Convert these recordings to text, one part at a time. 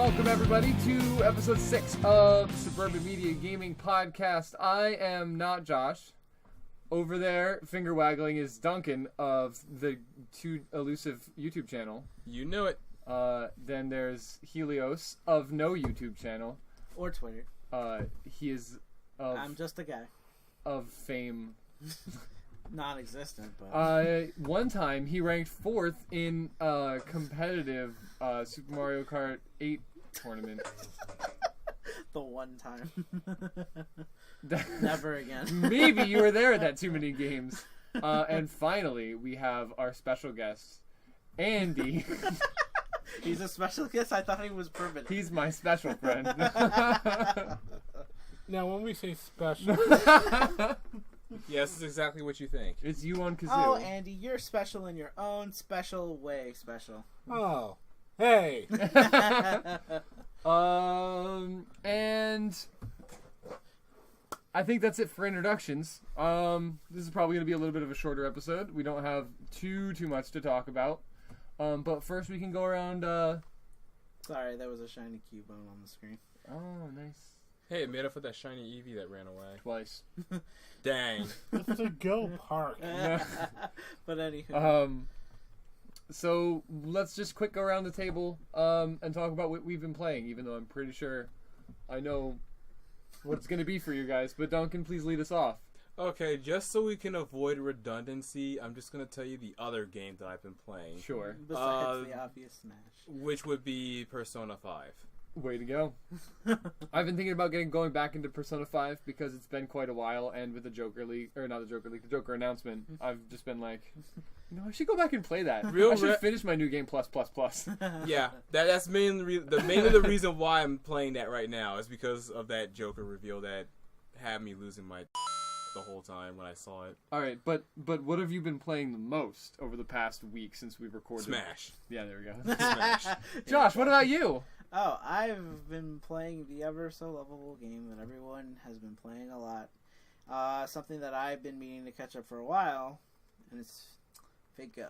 welcome everybody to episode 6 of Suburban Media Gaming Podcast. I am not Josh. Over there, finger waggling, is Duncan of the Too Elusive YouTube channel. You knew it. Then there's Helios of no YouTube channel. Or Twitter. He is of... I'm just a guy. Of fame. Non-existent, but... One time, he ranked 4th in a competitive Super Mario Kart 8 tournament. The one time. Never again. Maybe you were there at that Too Many Games. And finally, we have our special guest, Andy. He's a special guest? I thought he was permanent. He's my special friend. Now, when we say special... Yes, it's exactly what you think. It's you on Kazoo. Oh, Andy, you're special in your own special way. Special. Oh. Hey! And I think that's it for introductions. This is probably going to be a little bit of a shorter episode. We don't have too much to talk about. But first we can go around, Sorry, there was a shiny Cubone on the screen. Oh, nice. Hey, it made up for that shiny Eevee that ran away. Twice. Dang. It's a go park. But anywho. So let's just quick go around the table and talk about what we've been playing, even though I'm pretty sure I know what it's going to be for you guys. But Duncan, please lead us off. Okay, just so we can avoid redundancy, I'm just going to tell you the other game that I've been playing. Sure. Besides the obvious Smash. Which would be Persona 5. Way to go. I've been thinking about going back into Persona 5 because it's been quite a while, and with the Joker League, or not the Joker League, the Joker announcement, I've just been like, I should go back and play that. I should finish my new game plus. Yeah, that's mainly the reason why I'm playing that right now is because of that Joker reveal that had me losing my the whole time when I saw it. All right, but what have you been playing the most over the past week since we've recorded? Smash. Yeah, there we go. Smash. Josh, what about you? Oh, I've been playing the ever so lovable game that everyone has been playing a lot. Something that I've been meaning to catch up for a while, and it's Fate Go.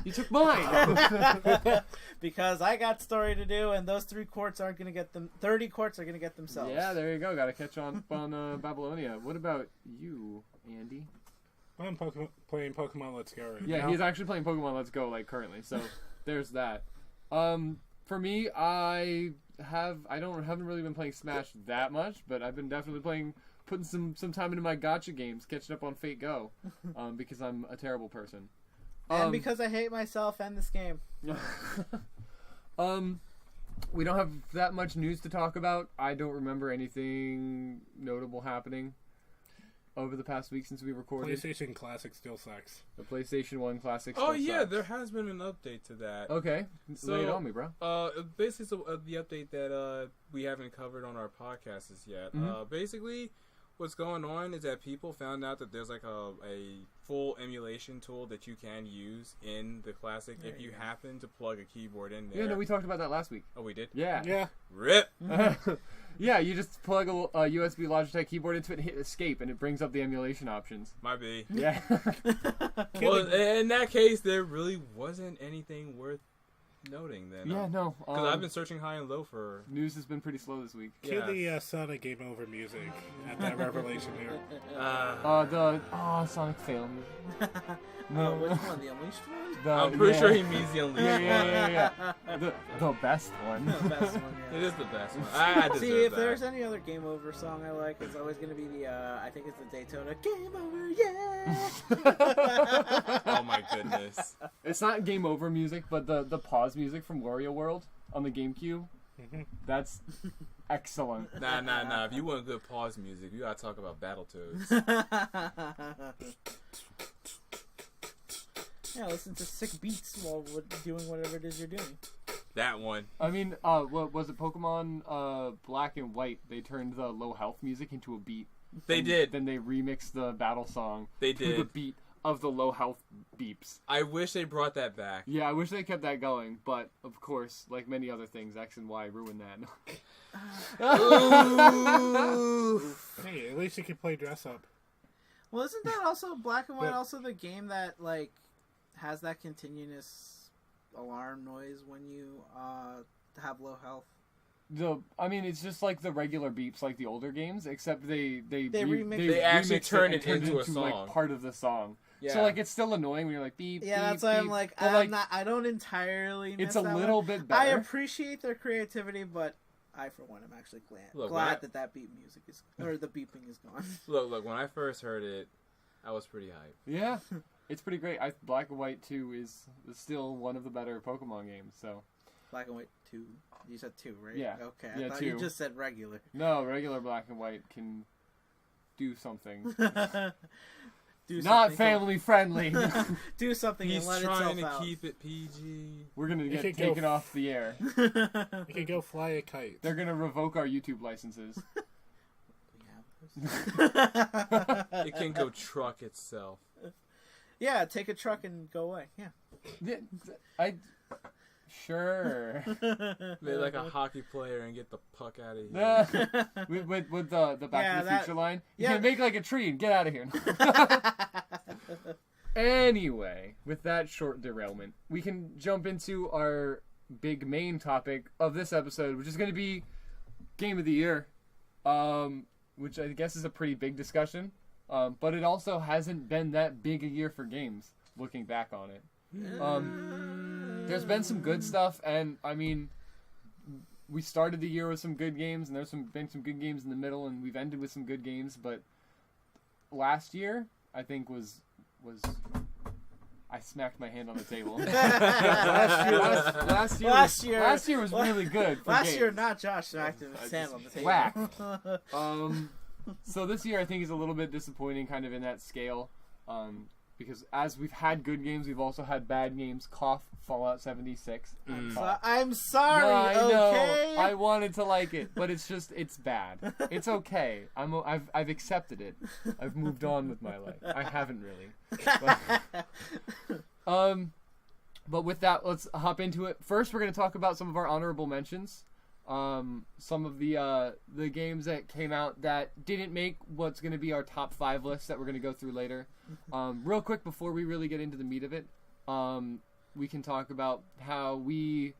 You took mine. Because I got story to do, and those 30 quarts are going to get themselves. Yeah, there you go. Got to catch on Babylonia. What about you, Andy? I'm playing Pokemon Let's Go right Yeah, now. he's actually playing Pokemon Let's Go currently. So there's that. For me, I haven't really been playing Smash that much, but I've been definitely putting some time into my gacha games, catching up on Fate Go, because I'm a terrible person. And because I hate myself and this game. We don't have that much news to talk about. I don't remember anything notable happening over the past week since we recorded. PlayStation Classic still sucks. The PlayStation 1 Classic Oh still yeah, sucks. there has been an update to that. Okay, lay it on me, bro. Basically, the update that we haven't covered on our podcast is yet. Mm-hmm. Basically, what's going on is that people found out that there's like a full emulation tool that you can use in the Classic if you happen to plug a keyboard in there. Yeah, no, we talked about that last week. Oh, we did? Yeah. RIP! Yeah, you just plug a USB Logitech keyboard into it and hit escape, and it brings up the emulation options. Might be. Yeah. Well, in that case, there really wasn't anything worth noting then. Yeah, no. Because I've been searching high and low for... News has been pretty slow this week. Cue the Sonic Game Over music at that revelation here. Sonic fail. No, which one? The Unleashed one? I'm pretty sure he means the Unleashed one. Yeah. The best one. The best one, yeah. It is the best one. I deserve See, if that. there's any other Game Over song I like, it's always going to be the, I think it's the Daytona Game Over, yeah! Oh my goodness. It's not Game Over music, but the pause music from Wario World on the GameCube. That's excellent. Nah. If you want good pause music, you gotta talk about Battletoads. Yeah, listen to sick beats while doing whatever it is you're doing. That one. I mean, what was it? Pokemon Black and White. They turned the low health music into a beat. They did. Then they remixed the battle song. They to did. the beat of the low health beeps. I wish they brought that back. Yeah, I wish they kept that going, but of course, like many other things, X and Y ruined that. Hey, at least you can play dress up. Well, isn't that also Black and White also the game that has that continuous alarm noise when you have low health? I mean, it's just like the regular beeps, like the older games, except they actually remix turn it it into a like song. part of the song. Yeah. So like it's still annoying when you're like beep. Yeah, beep, that's why beep. I'm like, But, I don't entirely. Miss It's a that little one. bit I better. appreciate their creativity, but I, for one, am actually Look, glad that beep music is, or the beeping is gone. Look, when I first heard it, I was pretty hyped. Yeah, it's pretty great. Black and White 2 is still one of the better Pokemon games. So Black and White 2. You said 2, right? Yeah. Okay. Yeah, I thought 2. you just said regular. no, regular Black and White can do something. Do Not something. family friendly. Do something He's and let trying itself to out. keep it PG. We're gonna You get could go taken off the air. You can go fly a kite. They're gonna revoke our YouTube licenses. It can go truck itself. Yeah, take a truck and go away. Yeah. Yeah, sure. Be like a hockey player and get the puck out of here. with the Back Yeah, to the that- Future line, you yeah. can make like a tree and get out of here. Anyway, with that short derailment, we can jump into our big main topic of this episode, which is going to be Game of the Year, which I guess is a pretty big discussion, but it also hasn't been that big a year for games, looking back on it. There's been some good stuff, and I mean, we started the year with some good games, and there's been some good games in the middle, and we've ended with some good games, but last year, I think, was I smacked my hand on the table. Last year was really good for Last games. year, not Josh smacked his hand on the table. Whack. So this year I think is a little bit disappointing, kind of in that scale, because as we've had good games, we've also had bad games. Cough, Fallout 76. I'm sorry. No, I know. Okay. I wanted to like it, but it's bad. It's okay. I've accepted it. I've moved on with my life. I haven't really. But with that, let's hop into it. First, we're going to talk about some of our honorable mentions. Some of the games that came out that didn't make what's going to be our top 5 list that we're going to go through later. Real quick, before we really get into the meat of it, we can talk about how we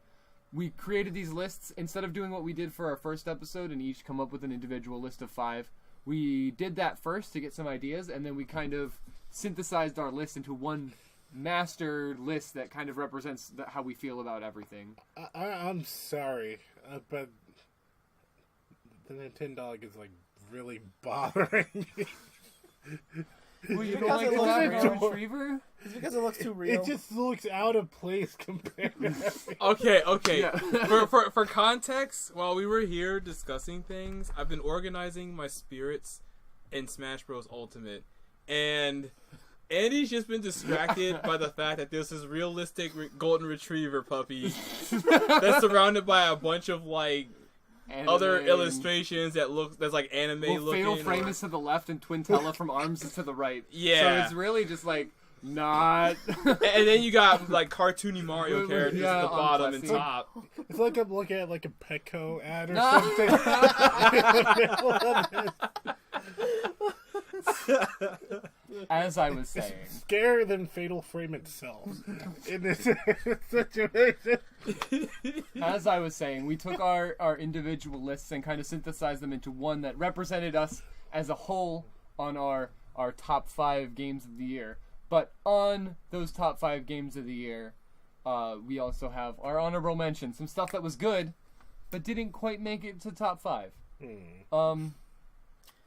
created these lists. Instead of doing what we did for our first episode and each come up with an individual list of 5, we did that first to get some ideas, and then we kind of synthesized our list into one master list that kind of represents how we feel about everything. I'm sorry, but the Nintendo is like really bothering me. Well, you Because don't like it the looks Labrador real. Retriever? It's because it looks too real. It just looks out of place compared to everything. Okay. Yeah. For context, while we were here discussing things, I've been organizing my spirits in Smash Bros. Ultimate, and Andy's just been distracted by the fact that there's this realistic golden retriever puppy that's surrounded by a bunch of like other Anime. illustrations that's like anime Well, looking. Fatal Frame is to the left and Twintella from ARMS is to the right. Yeah. So it's really just like not. And then you got like cartoony Mario characters Yeah, at the on bottom and Plessy. top. It's like I'm looking at like a Petco ad or No. something. As I was saying. Scarier than Fatal Frame itself in this situation. As I was saying, we took our individual lists and kind of synthesized them into one that represented us as a whole on our top 5 games of the year. But on those top 5 games of the year, we also have our honorable mention, some stuff that was good, but didn't quite make it to top 5.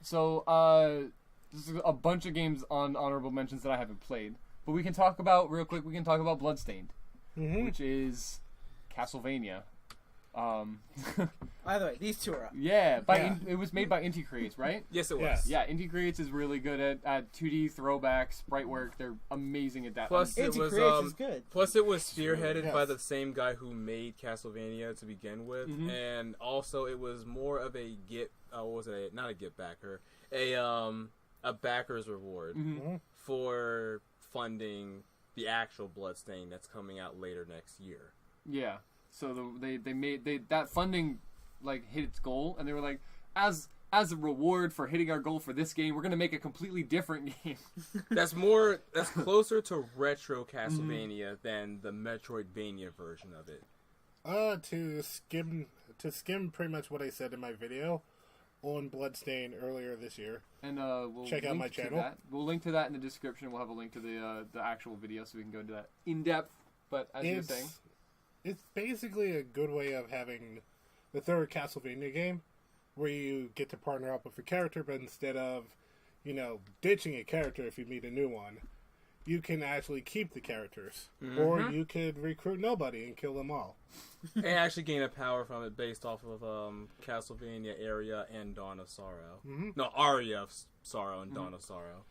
So this is a bunch of games on honorable mentions that I haven't played. But we can talk about, real quick, Bloodstained, which is Castlevania. By the way, these two are up. Yeah, it was made by Inti Creates, right? Yes, it was. Yes. Yeah, Inti Creates is really good at 2D throwback, sprite work. They're amazing at that. Plus, it Inti was Creates is good. Plus, it was spearheaded Yes. by the same guy who made Castlevania to begin with, and also it was more of a not a get backer, a backer's reward for funding the actual Bloodstain that's coming out later next year. Yeah. So they made that funding like hit its goal, and they were like, as a reward for hitting our goal for this game, we're gonna make a completely different game. That's closer to retro Castlevania than the Metroidvania version of it. To skim pretty much what I said in my video on Bloodstain earlier this year. And we'll check out link my to channel. that. We'll link to that in the description. We'll have a link to the actual video so we can go into that in depth. But as you were saying, it's basically a good way of having the third Castlevania game, where you get to partner up with a character, but instead of, ditching a character if you meet a new one, you can actually keep the characters. Mm-hmm. Or you could recruit nobody and kill them all. And actually gain a power from it based off of Castlevania Aria and Dawn of Sorrow. Mm-hmm. No, Aria of Sorrow and Dawn of Sorrow.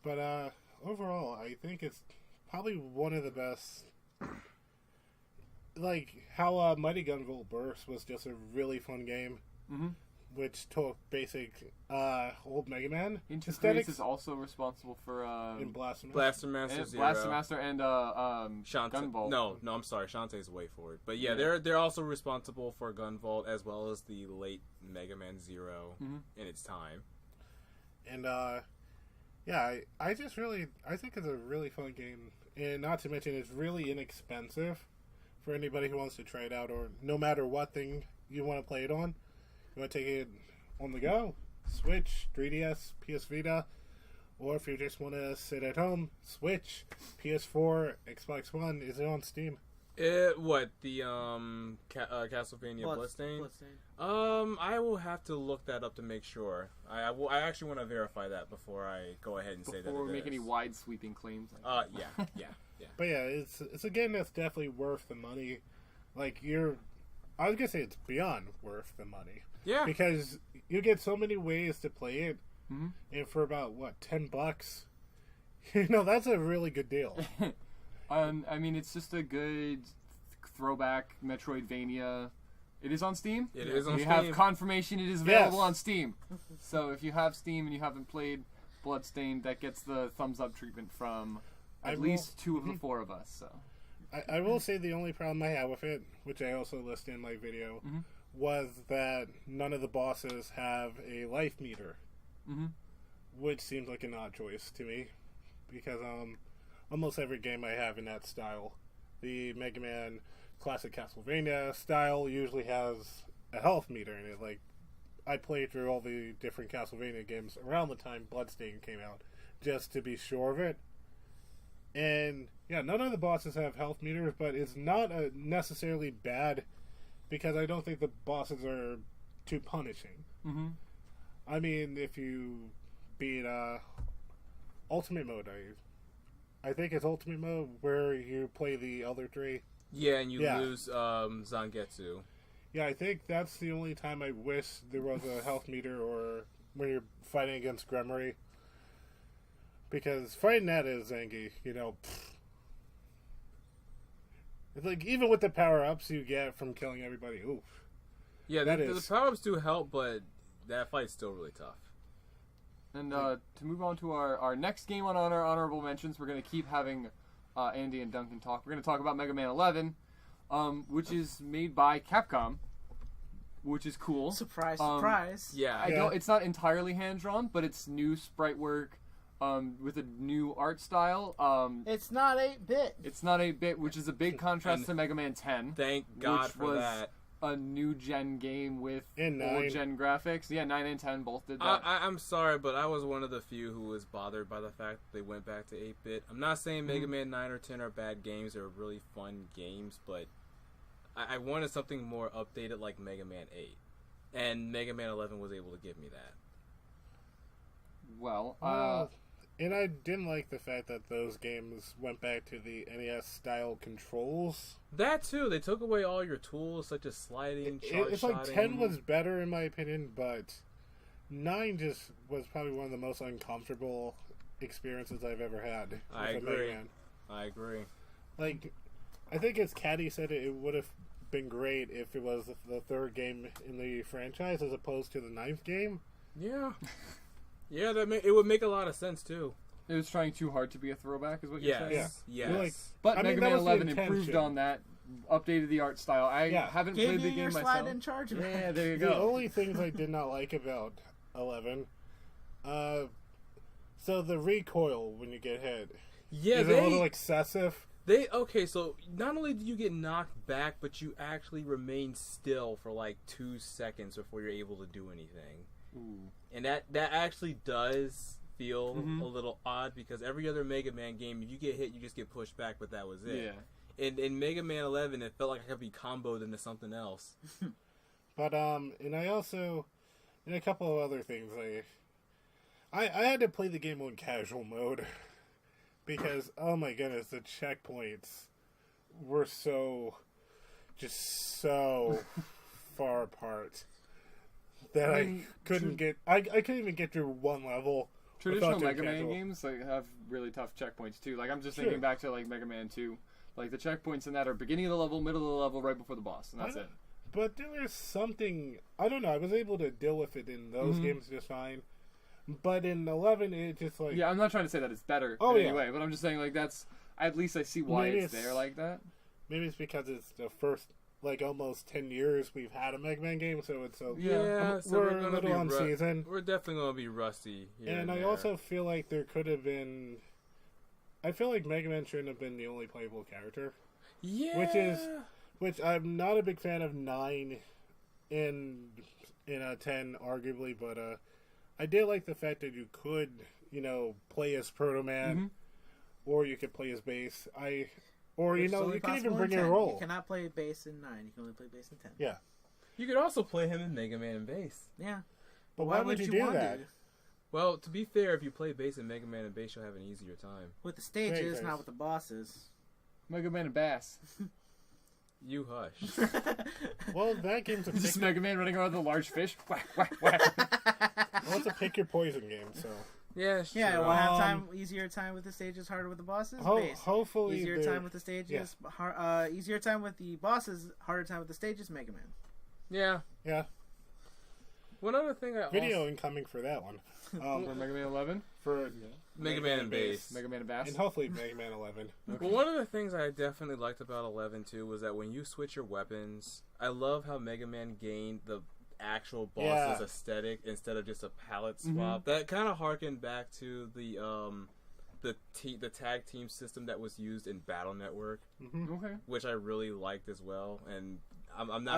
But overall, I think it's probably one of the best. Like how Mighty Gun Volt Burst was just a really fun game. Mm-hmm. Which took basic old Mega Man Interface aesthetics is also responsible for in Blaster Master. Blaster Master and Zero. Blaster Master and Shantae. Gunvolt. No, I'm sorry. Shantae's way forward. But yeah, they're also responsible for Gunvolt as well as the late Mega Man Zero in its time. And I think it's a really fun game, and not to mention it's really inexpensive for anybody who wants to try it out, or no matter what thing you want to play it on. You want to take it on the go, Switch, 3DS, PS Vita, or if you just want to sit at home, Switch, PS4, Xbox One. Is it on Steam? What the Castlevania Bloodstain? I will have to look that up to make sure. I actually want to verify that before I go ahead and say that. Before we make any wide sweeping claims. Yeah. But yeah, it's a game that's definitely worth the money. I was gonna say it's beyond worth the money. Yeah. Because you get so many ways to play it, and for about $10, that's a really good deal. I mean, it's just a good throwback Metroidvania. It is on Steam. It is on we Steam. have confirmation it is available Yes. on Steam. So if you have Steam and you haven't played Bloodstained, that gets the thumbs up treatment from at least two of the four of us. So I will say the only problem I have with it, which I also listed in my video, was that none of the bosses have a life meter, which seems like an odd choice to me, because almost every game I have in that style, the Mega Man Classic Castlevania style, usually has a health meter in it. Like, I played through all the different Castlevania games around the time Bloodstained came out, just to be sure of it. And yeah, none of the bosses have health meters, but it's not necessarily bad, because I don't think the bosses are too punishing. I mean, if you beat Ultimate Mode, I think it's Ultimate Mode where you play the other three. Yeah, and you lose Zangetsu. Yeah, I think that's the only time I wish there was a health meter, or when you're fighting against Gremory. Because fighting that is Zangie, it's like, even with the power-ups you get from killing everybody, oof. Yeah, the power-ups do help, but that fight's still really tough. And to move on to our next game on our honorable mentions, we're going to keep having Andy and Duncan talk. We're going to talk about Mega Man 11, which is made by Capcom, which is cool. Surprise, surprise. Yeah. It's not entirely hand-drawn, but it's new sprite work with a new art style. It's not 8-bit. It's not 8-bit, which is a big contrast to Mega Man 10. Thank God which for was that. A new gen game with And old 9. gen graphics. Yeah, 9 and 10 both did that. I'm sorry, but I was one of the few who was bothered by the fact that they went back to 8-bit. I'm not saying Mega Man 9 or 10 are bad games. They're really fun games, but I wanted something more updated like Mega Man 8. And Mega Man 11 was able to give me that. Well, and I didn't like the fact that those games went back to the NES-style controls. That too. They took away all your tools, such as sliding, It's like 10 was better in my opinion, but 9 just was probably one of the most uncomfortable experiences I've ever had. I with a Mega agree. Man. I agree. Like, I think as Caddy said, it would have been great if it was the third game in the franchise as opposed to the 9th game. Yeah. Yeah, it would make a lot of sense too. it was trying too hard to be a throwback, is what you're saying? Yes. You're like, But I mean, Mega that Man was the 11 improved intention. on that, updated the art style. I haven't Gave played you the your game slide myself. in charge. Yeah, there you the go. only things I did not like about 11, so the recoil when you get hit Yeah, is a little excessive. So not only do you get knocked back, but you actually remain still for like 2 seconds before you're able to do anything. Ooh. And that actually does feel a little odd, because every other Mega Man game, if you get hit, you just get pushed back, but that was it. Yeah. In Mega Man 11, it felt like I could be comboed into something else. But and I also, and a couple of other things, I had to play the game on casual mode because, oh my goodness, the checkpoints were so far apart that I couldn't get. I couldn't even get through one level. Traditional Mega Man games have really tough checkpoints too. Like I'm just thinking back to like Mega Man 2. Like the checkpoints in that are beginning of the level, middle of the level, right before the boss, and that's it. But there was something, I don't know, I was able to deal with it in those games just fine. But in 11, it just like... Yeah, I'm not trying to say that it's better in any way, but I'm just saying, like, that's... At least I see why it's there like that. Maybe it's because it's the first, like, almost 10 years we've had a Mega Man game, so it's so we're a little on season. We're definitely going to be rusty here and I also feel like there could have been... I feel like Mega Man shouldn't have been the only playable character. Yeah! Which I'm not a big fan of 9 in a 10, arguably, but I did like the fact that you could, play as Proto Man, or you could play as Bass. You can even bring your role. You cannot play Bass in 9. You can only play Bass in 10. Yeah. You could also play him in Mega Man and Bass. Yeah. But why would you do that? Well, to be fair, if you play Bass in Mega Man and Bass, you'll have an easier time. With the stages, not with the bosses. Mega Man and Bass. You hush. Well, that game's a just Mega Man running around with a large fish. Whack, whack, whack. Well, it's a pick your poison game, so. Yeah, sure. Yeah, we'll have easier time with the stages, harder with the bosses. Hopefully, easier time with the stages, easier time with the bosses, harder time with the stages. Mega Man. Yeah. Yeah. One other thing Video incoming for that one. For Mega Man 11? For Mega Man and Bass. Mega Man and Bass? And hopefully Mega Man 11. Okay. Well, one of the things I definitely liked about 11, too, was that when you switch your weapons, I love how Mega Man gained the actual boss's aesthetic instead of just a palette swap. That kind of harkened back to the tag team system that was used in Battle Network, which I really liked as well. And I'm not. I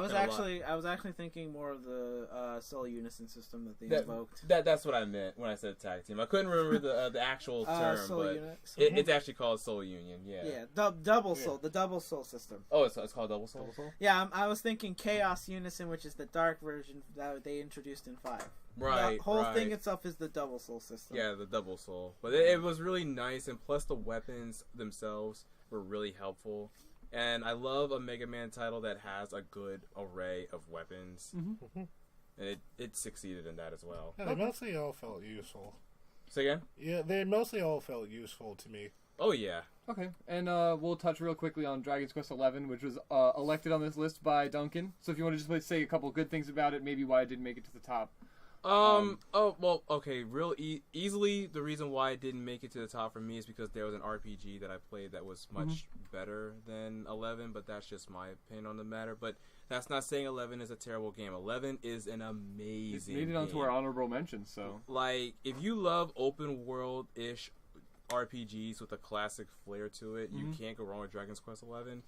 was actually thinking more of the Soul Unison system that they invoked. That's what I meant when I said tag team. I couldn't remember the actual term, but it's actually called Soul Union. Yeah. Yeah. Double Soul. The Double Soul system. Oh, it's called Double Soul. Yeah, I was thinking Chaos Unison, which is the dark version that they introduced in 5. Right. The whole thing itself is the Double Soul system. Yeah, the Double Soul. But it was really nice, and plus the weapons themselves were really helpful. And I love a Mega Man title that has a good array of weapons. And it succeeded in that as well. Yeah, they mostly all felt useful. Say again? Yeah, they mostly all felt useful to me. Oh, yeah. Okay, and we'll touch real quickly on Dragon's Quest 11, which was elected on this list by Duncan. So if you want to just say a couple good things about it, maybe why it didn't make it to the top. Easily the reason why it didn't make it to the top for me is because there was an RPG that I played that was much better than 11, but that's just my opinion on the matter. But that's not saying 11 is a terrible game. 11 is an amazing game. It made it onto our honorable mentions, so. Like, if you love open world-ish RPGs with a classic flair to it, you can't go wrong with Dragon's Quest 11.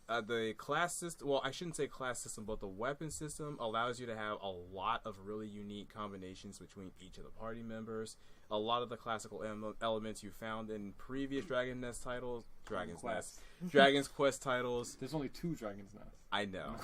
The class system, well, I shouldn't say class system, but the weapon system allows you to have a lot of really unique combinations between each of the party members. A lot of the classical elements you found in previous Dragon's Quest titles. There's only 2 Dragon's Nest. I know.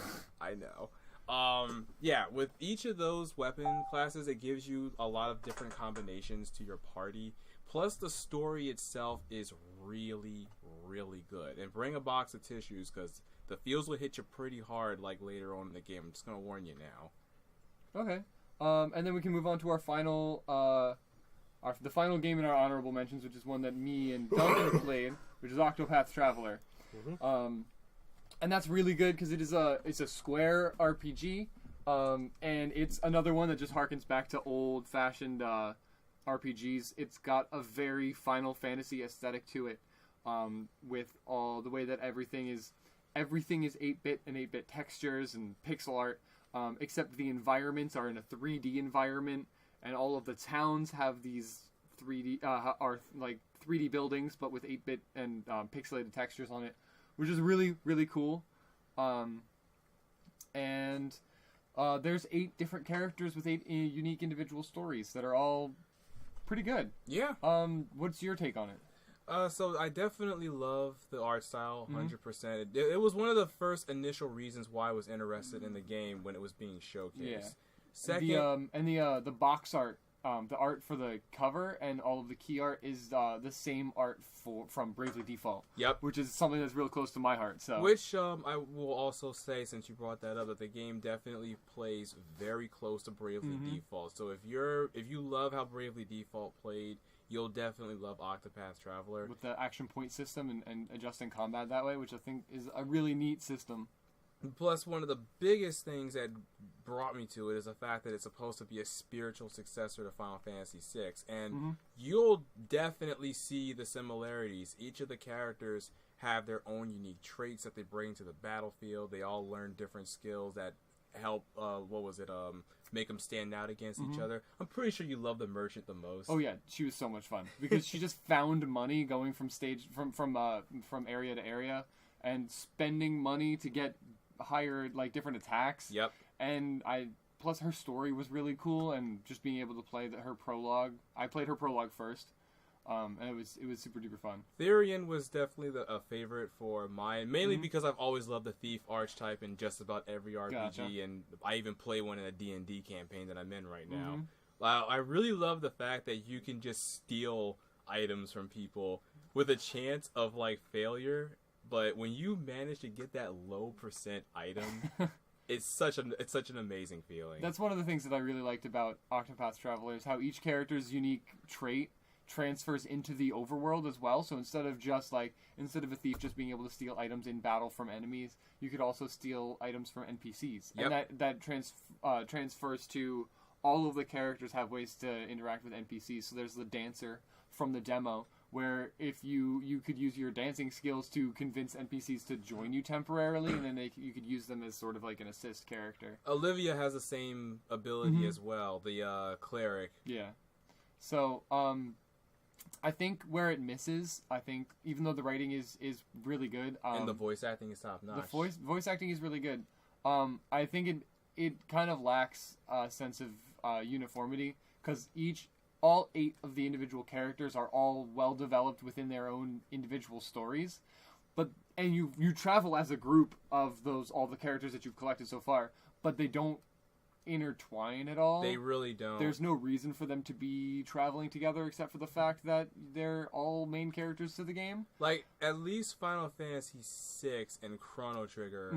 Yeah, with each of those weapon classes, it gives you a lot of different combinations to your party. Plus, the story itself is really, really good. And bring a box of tissues, because the feels will hit you pretty hard, like, later on in the game. I'm just going to warn you now. Okay. And then we can move on to our final, the final game in our honorable mentions, which is one that me and Duncan played, which is Octopath Traveler. And that's really good, because it's a Square RPG, and it's another one that just harkens back to old-fashioned RPGs. It's got a very Final Fantasy aesthetic to it, with all the way that everything is 8-bit and 8-bit textures and pixel art, except the environments are in a 3D environment, and all of the towns have these 3D like 3D buildings, but with 8-bit and pixelated textures on it, which is really really cool. And there's 8 different characters with 8 unique individual stories that are all pretty good. Yeah. What's your take on it? So I definitely love the art style, 100%. It was one of the first initial reasons why I was interested in the game when it was being showcased. Yeah. Second, the box art, the art for the cover and all of the key art is the same art from Bravely Default. Yep. Which is something that's real close to my heart. So. Which I will also say, since you brought that up, that the game definitely plays very close to Bravely Default. So if you love how Bravely Default played, you'll definitely love Octopath Traveler. With the action point system and adjusting combat that way, which I think is a really neat system. Plus, one of the biggest things that brought me to it is the fact that it's supposed to be a spiritual successor to Final Fantasy VI. And you'll definitely see the similarities. Each of the characters have their own unique traits that they bring to the battlefield. They all learn different skills that help, make them stand out against each other. I'm pretty sure you love the merchant the most. Oh yeah, she was so much fun because she just found money going from area to area and spending money to get higher different attacks. Yep. And plus her story was really cool, and just being able to play her prologue. I played her prologue first. And it was super duper fun. Therian was definitely a favorite for mine, mainly because I've always loved the thief archetype in just about every RPG, Gotcha. And I even play one in a D&D campaign that I'm in right now. I really love the fact that you can just steal items from people with a chance of failure, but when you manage to get that low percent item, it's such an amazing feeling. That's one of the things that I really liked about Octopath Traveler is how each character's unique trait transfers into the overworld as well. So instead of a thief just being able to steal items in battle from enemies, you could also steal items from NPCs. Yep. And that transfers to all of the characters have ways to interact with NPCs. So there's the dancer from the demo, where if you could use your dancing skills to convince NPCs to join you temporarily, and then you could use them as sort of like an assist character. Olivia has the same ability as well, the cleric. Yeah. So, I think where it misses, even though the writing is really good, and the voice acting is top notch. The voice acting is really good. I think it kind of lacks a sense of uniformity, because all 8 of the individual characters are all well developed within their own individual stories, and you travel as a group of all the characters that you've collected so far, but they don't intertwine at all. They really don't. There's no reason for them to be traveling together except for the fact that they're all main characters to the game. At least Final Fantasy VI and Chrono Trigger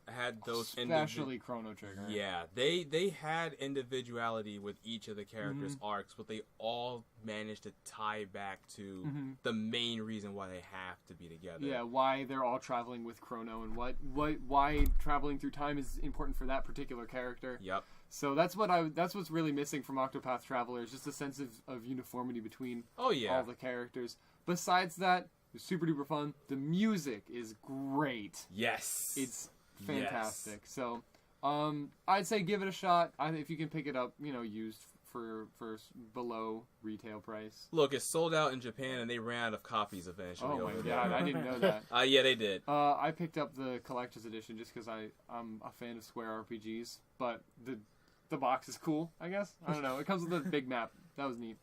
had those especially Chrono Trigger. Yeah, they had individuality with each of the characters' arcs, but they all managed to tie back to the main reason why they have to be together. Yeah, why they're all traveling with Chrono, and why traveling through time is important for that particular character. Yep. So that's what's really missing from Octopath Traveler, is just a sense of uniformity between all the characters. Besides that, it's super duper fun. The music is great. Yes. It's fantastic. Yes. So, I'd say give it a shot. If you can pick it up, used for below retail price. Look, it's sold out in Japan, and they ran out of copies eventually. Oh my god, I didn't know that. Yeah, they did. I picked up the collector's edition just because I'm a fan of Square RPGs, but the box is cool, I guess. I don't know. It comes with a big map. That was neat.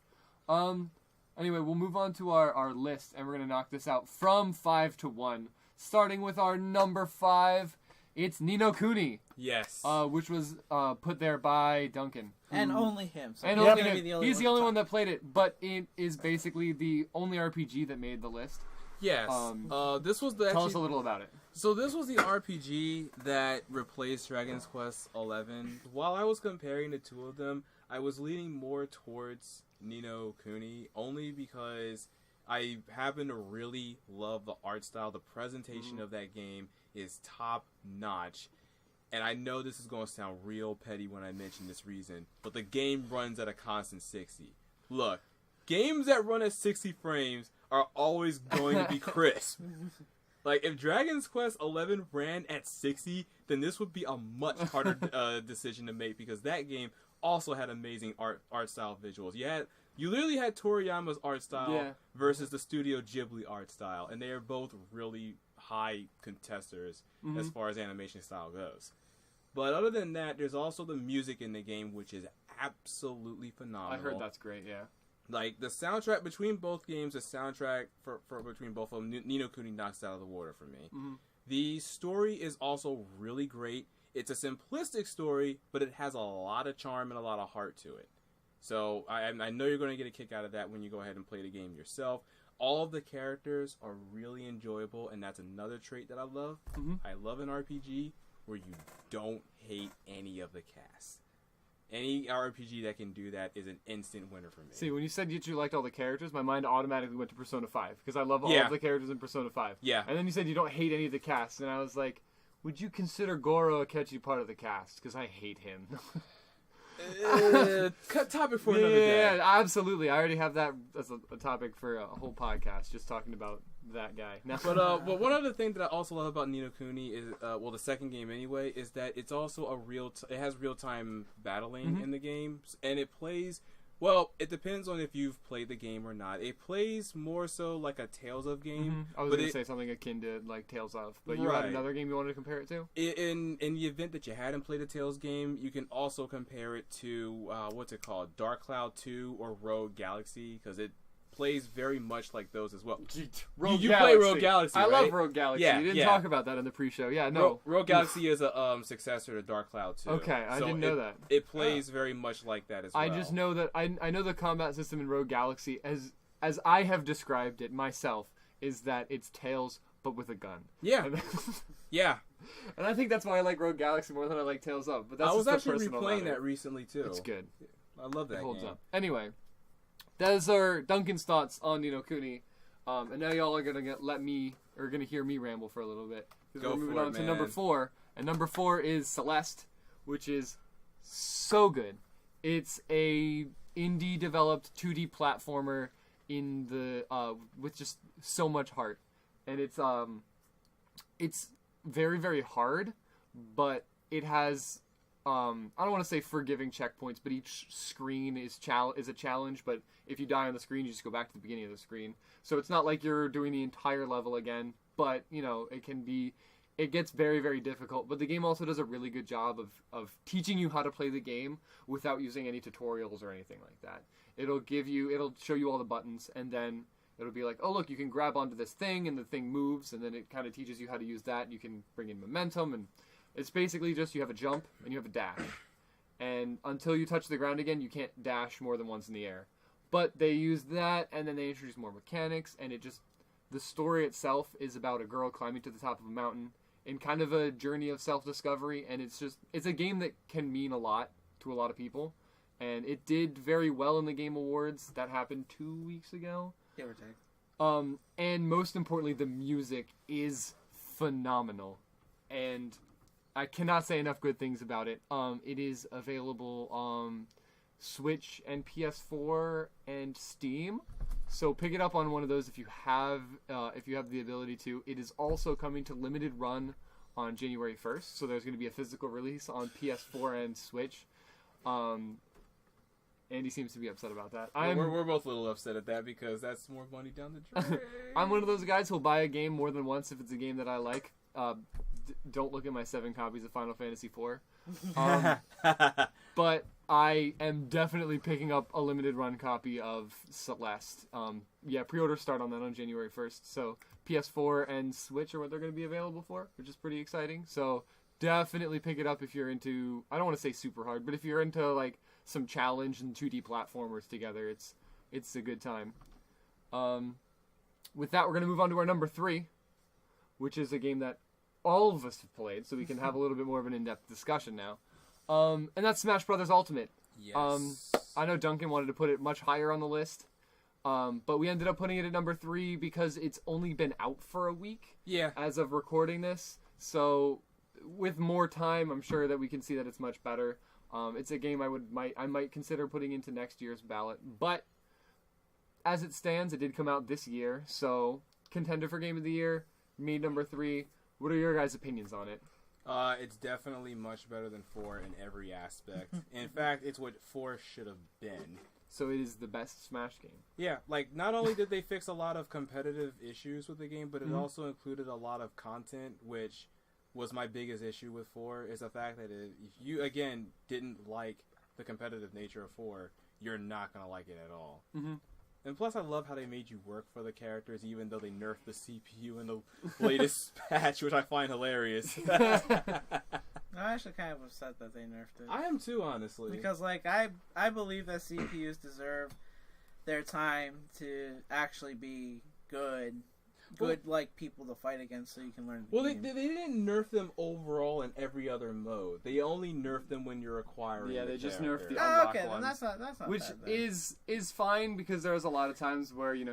Anyway, we'll move on to our list, and we're going to knock this out from 5 to 1. Starting with our number 5, it's Ni no Kuni. Yes. Which was put there by Duncan. And only him. So and only him. He's the only one that played it, but it is basically the only RPG that made the list. Yes. This was Tell us a little about it. So this was the RPG that replaced Dragon's Quest XI. While I was comparing the two of them, I was leaning more towards Ni no Kuni, only because I happen to really love the art style. The presentation of that game is top notch. And I know this is going to sound real petty when I mention this reason, but the game runs at a constant 60. Look, games that run at 60 frames are always going to be crisp. If Dragon's Quest XI ran at 60, then this would be a much harder decision to make, because that game also had amazing art style visuals. You had You literally had Toriyama's art style Yeah. versus the Studio Ghibli art style, and they are both really high contesters as far as animation style goes. But other than that, there's also the music in the game, which is absolutely phenomenal. I heard that's great, yeah. Like, the soundtrack between both games, the soundtrack for between both of them, Ni no Kuni knocks it out of the water for me. The story is also really great. It's a simplistic story, but it has a lot of charm and a lot of heart to it. So I know you're going to get a kick out of that when you go ahead and play the game yourself. All of the characters are really enjoyable, and that's another trait that I love. I love an RPG where you don't hate any of the cast. Any RPG that can do that is an instant winner for me. See, when you said you liked all the characters, my mind automatically went to Persona 5, because I love all of the characters in Persona 5. Yeah. And then you said you don't hate any of the cast, and I was like, would you consider Goro Akechi part of the cast? Because I hate him. Cut topic for another day. Yeah, absolutely. I already have that as a topic for a whole podcast, just talking about that guy. But one other thing that I also love about Ni no Kuni is, well, the second game anyway, is that it's also it has real-time battling in the game, and it plays, well, it depends on if you've played the game or not. It plays more so like a Tales of game. I was going to say something akin to like Tales of, but you had another game you wanted to compare it to? In the event that you hadn't played a Tales game, you can also compare it to, what's it called, Dark Cloud 2 or Rogue Galaxy, because it plays very much like those as well. You play Rogue Galaxy, I right? love Rogue Galaxy. Yeah, you didn't talk about that in the pre-show. Yeah, no. Rogue Galaxy is a successor to Dark Cloud 2. Okay, I didn't know that. It plays very much like that as well. I just know that I know the combat system in Rogue Galaxy, as I have described it myself, is that it's Tales but with a gun. Yeah. Yeah. And I think that's why I like Rogue Galaxy more than I like Tales of. But that's I was just actually replaying that recently too. It's good. I love that It holds game. up. Anyway, those are Duncan's thoughts on Ni no Kuni. And now y'all are gonna hear me ramble for a little bit, because we're moving on to number 4. And number 4 is Celeste, which is so good. It's a indie developed 2D platformer in the with just so much heart, and it's very, very hard, but it has I don't want to say forgiving checkpoints, but each screen is a challenge. But if you die on the screen, you just go back to the beginning of the screen. So it's not like you're doing the entire level again. But it gets very, very difficult. But the game also does a really good job of teaching you how to play the game without using any tutorials or anything like that. It'll show you all the buttons, and then it'll be like, oh look, you can grab onto this thing, and the thing moves, and then it kind of teaches you how to use that, and you can bring in momentum, and it's basically just you have a jump and you have a dash. And until you touch the ground again, you can't dash more than once in the air. But they use that, and then they introduce more mechanics, and the story itself is about a girl climbing to the top of a mountain in kind of a journey of self-discovery, and it's a game that can mean a lot to a lot of people. And it did very well in the Game Awards. That happened 2 weeks ago. Give or take. And most importantly, the music is phenomenal. And I cannot say enough good things about it. It is available on Switch and PS4 and Steam. So pick it up on one of those if you have the ability to. It is also coming to limited run on January 1st. So there's going to be a physical release on PS4 and Switch. Andy seems to be upset about that. We're both a little upset at that because that's more money down the drain. I'm one of those guys who'll buy a game more than once if it's a game that I like. Don't look at my 7 copies of Final Fantasy IV. But I am definitely picking up a limited run copy of Celeste. Pre-orders start on that on January 1st. So PS4 and Switch are what they're going to be available for, which is pretty exciting. So definitely pick it up if you're into, I don't want to say super hard, but if you're into like some challenge and 2D platformers together, it's a good time. With that, we're going to move on to our number 3, which is a game that all of us have played, so we can have a little bit more of an in-depth discussion now. And that's Smash Bros. Ultimate. Yes. I know Duncan wanted to put it much higher on the list, but we ended up putting it at number 3 because it's only been out for a week as of recording this. So with more time, I'm sure that we can see that it's much better. It's a game I might consider putting into next year's ballot, but as it stands, it did come out this year, so contender for Game of the Year, me number 3. What are your guys' opinions on it? It's definitely much better than 4 in every aspect. In fact, it's what 4 should have been. so it is the best Smash game. Yeah, like not only did they fix a lot of competitive issues with the game, but it also included a lot of content, which was my biggest issue with 4, is the fact that if you, again, didn't like the competitive nature of 4, you're not going to like it at all. Mm-hmm. And plus, I love how they made you work for the characters, even though they nerfed the CPU in the latest patch, which I find hilarious. I'm actually kind of upset that they nerfed it. I am too, honestly. Because, like, I believe that CPUs deserve their time to actually be good, like, people to fight against so you can learn the game. They didn't nerf them overall in every other mode. They only nerf them when you're acquiring they just nerfed the Oh, unlock okay, ones. then that's not Which bad, then. is fine, because there's a lot of times where, you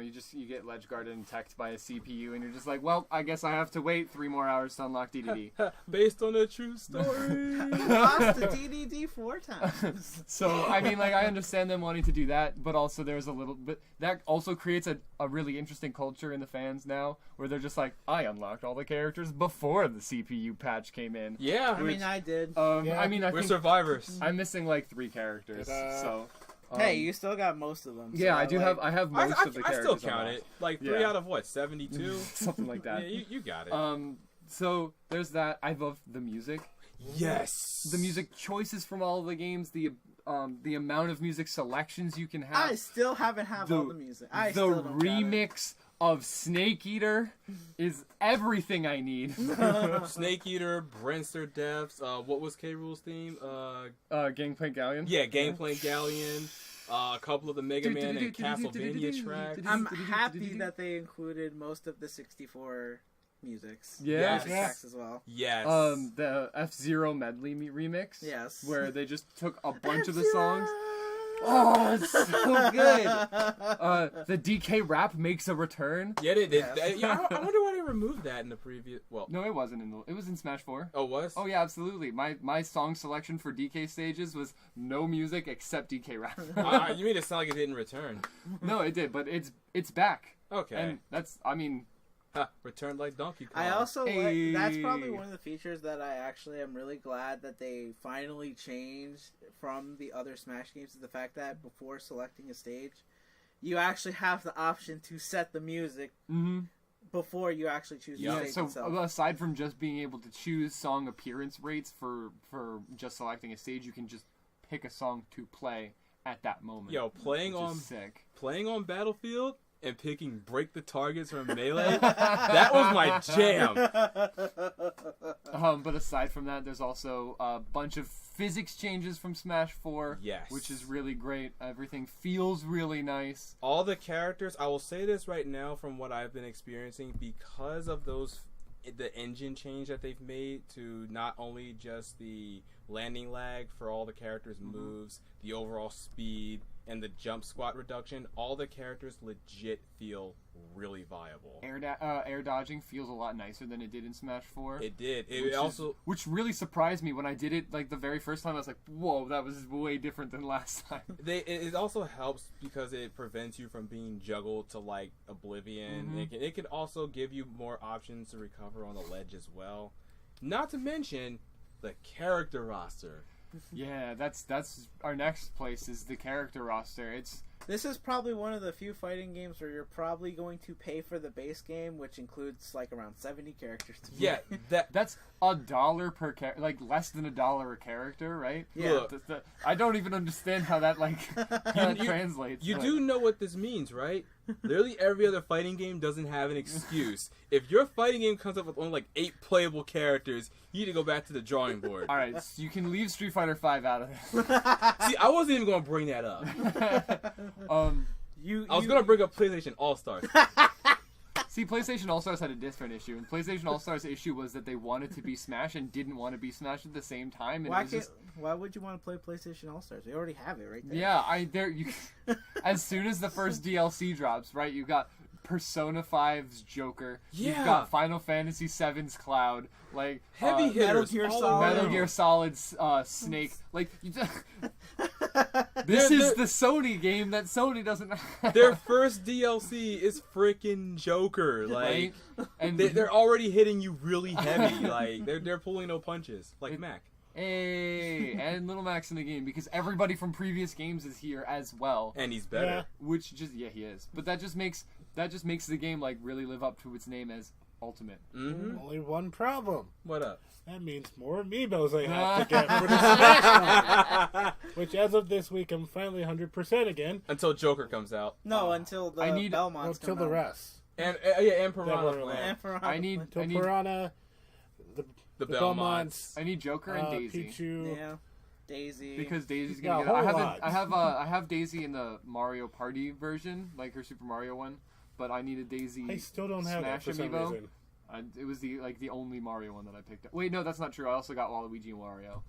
get ledge guarded and teched by a CPU, and you're just like, well, I guess I have to wait 3 more hours to unlock DDD. Based on a true story. You lost to DDD 4 times. So, I mean, like, I understand them wanting to do that, but also there's a little bit... That also creates a really interesting culture in the fans now, where they're just like, I unlocked all the characters before the CPU patch came in. Yeah. I mean, I did. Yeah. I mean, I We're think survivors. I'm missing, like, 3 characters, so... Hey, you still got most of them. Yeah, so, I do like, I have most of the I characters still count unlocked. it. Like 3 Yeah. out of what? 72? Something like that. Yeah, you got it. So there's that. I love the music. Yes. The music choices from all of the games. The amount of music selections you can have. I still haven't had all the music. I the still don't got it. remix of Snake Eater is everything I need. Snake Eater, Brinster Depths. What was K. Rool's theme? Gangplank Galleon. Yeah, Gangplank Galleon. A couple of the Mega Man and Castlevania tracks. I'm happy that they included most of the 64 musics. Yeah. Music tracks as well. Yes. The F-Zero medley remix. Yes. Where they just took a bunch of the songs. Oh, it's so good. The DK rap makes a return. Yeah, they did. Yes. Yeah, I wonder why they removed that in the previous. Well, No, it wasn't it was in Smash 4. oh, it was? Oh yeah, absolutely. My song selection for DK stages was no music except DK rap. You made it sound like it didn't return. No, it did, but it's back. Okay. And that's, I mean, Returned like Donkey Kong. I also Hey. like, that's probably one of the features that I actually am really glad that they finally changed from the other Smash games, is the fact that before selecting a stage, you actually have the option to set the music before you actually choose the yeah. stage So itself. aside from just being able to choose song appearance rates for just selecting a stage, you can just pick a song to play at that moment. Yo, playing which on is sick. Battlefield and picking break the targets from Melee, that was my jam. But aside from that, there's also a bunch of physics changes from Smash 4, Yes. which is really great. Everything feels really nice. All the characters, I will say this right now from what I've been experiencing, because of the engine change that they've made to not only just the landing lag for all the characters' moves, the overall speed, and the jump squat reduction, all the characters legit feel really viable. Air dodging feels a lot nicer than it did in Smash 4. It did. Which really surprised me when I did it like the very first time. I was like, whoa, that was way different than last time. It also helps because it prevents you from being juggled to like oblivion. It can also give you more options to recover on the ledge as well. Not to mention the character roster. Yeah, that's our next place is the character roster. This is probably one of the few fighting games where you're probably going to pay for the base game, which includes like around 70 characters to play. Yeah, that's $1 per character, like less than $1 a character, right? Yeah. Look, I don't even understand how that translates. You but- do know what this means, right? Literally every other fighting game doesn't have an excuse. If your fighting game comes up with only like 8 playable characters, you need to go back to the drawing board. All right, so you can leave Street Fighter V out of this. See, I wasn't even going to bring that up. I was going to bring up PlayStation All-Stars. See, PlayStation All-Stars had a different issue, and PlayStation All-Stars' issue was that they wanted to be Smash and didn't want to be Smash at the same time. And Why would you want to play PlayStation All-Stars? They already have it right there. Yeah, as soon as the first DLC drops, right, you got Persona 5's Joker, Yeah. you've got Final Fantasy VII's Cloud, like Heavy hitters. Gear all Solid. Metal around. Gear Solid's Snake. Like, this is the Sony game that Sony doesn't have. Their first DLC is freaking Joker. Like, and they're already hitting you really heavy. Like, they're pulling no punches. Like Mac. Hey, and Little Mac's in the game because everybody from previous games is here as well. And he's better. Yeah. Which just he is. But that just makes the game like really live up to its name as Ultimate. Mm-hmm. Only one problem. What up? That means more amiibos I have to get for the Smash one. Which, as of this week, I'm finally 100% again. Until Joker comes out. No, until the Belmonts Until come the out. rest. And Piranha were Plant. And Piranha I need Piranha, the Belmonts, I need Joker and Daisy. Pichu. Yeah. Daisy. Because Daisy's Yeah, gonna get. a whole lot. I have Daisy in the Mario Party version, like her Super Mario one. But I need a Daisy. I still don't have that Smash for some amiibo. reason. It was the only Mario one that I picked up. Wait, no, that's not true. I also got Waluigi and Wario.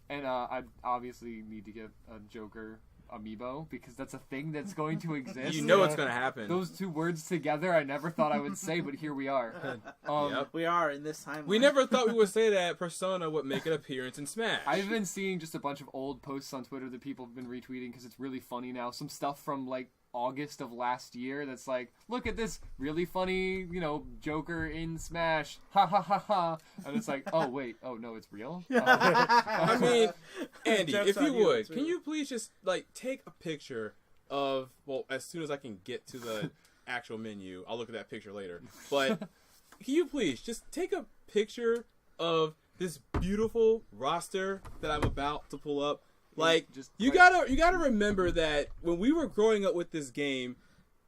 And I obviously need to get a Joker amiibo because that's a thing that's going to exist. You know it's going to happen. Those two words together, I never thought I would say, but here we are. Yep. We are in this timeline. We never thought we would say that Persona would make an appearance in Smash. I've been seeing just a bunch of old posts on Twitter that people have been retweeting because it's really funny now. Some stuff from like August of last year that's like, look at this really funny, Joker in Smash, ha ha ha ha, and it's like, oh wait, oh no, it's real. I mean, Andy, Joke's if you on you, would, it's can real. you please just take a picture of as soon as I can get to the actual menu, I'll look at that picture later. But can you please just take a picture of this beautiful roster that I'm about to pull up? Like, you gotta remember that when we were growing up with this game,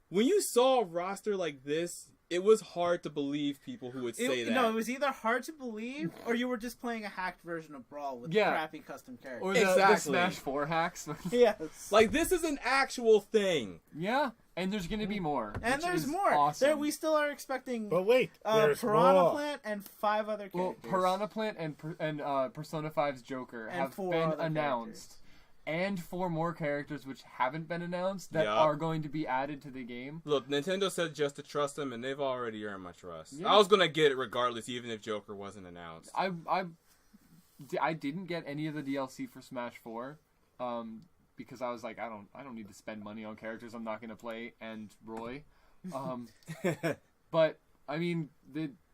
when you saw a roster like this, it was hard to believe people who would say that. No, it was either hard to believe or you were just playing a hacked version of Brawl with crappy custom characters. Or the Smash 4 hacks. Yes. Like, this is an actual thing. Yeah, and there's gonna be more. And there's more. Awesome. We still are expecting But wait, there's Piranha more. Plant and 5 other characters. Well, Piranha Plant and Persona 5's Joker And have 4 been other announced. characters. And 4 more characters which haven't been announced that Yup. are going to be added to the game. Look, Nintendo said just to trust them, and they've already earned my trust. Yeah. I was gonna get it regardless, even if Joker wasn't announced. I didn't get any of the DLC for Smash 4, because I was like, I don't need to spend money on characters I'm not gonna play and Roy. But I mean,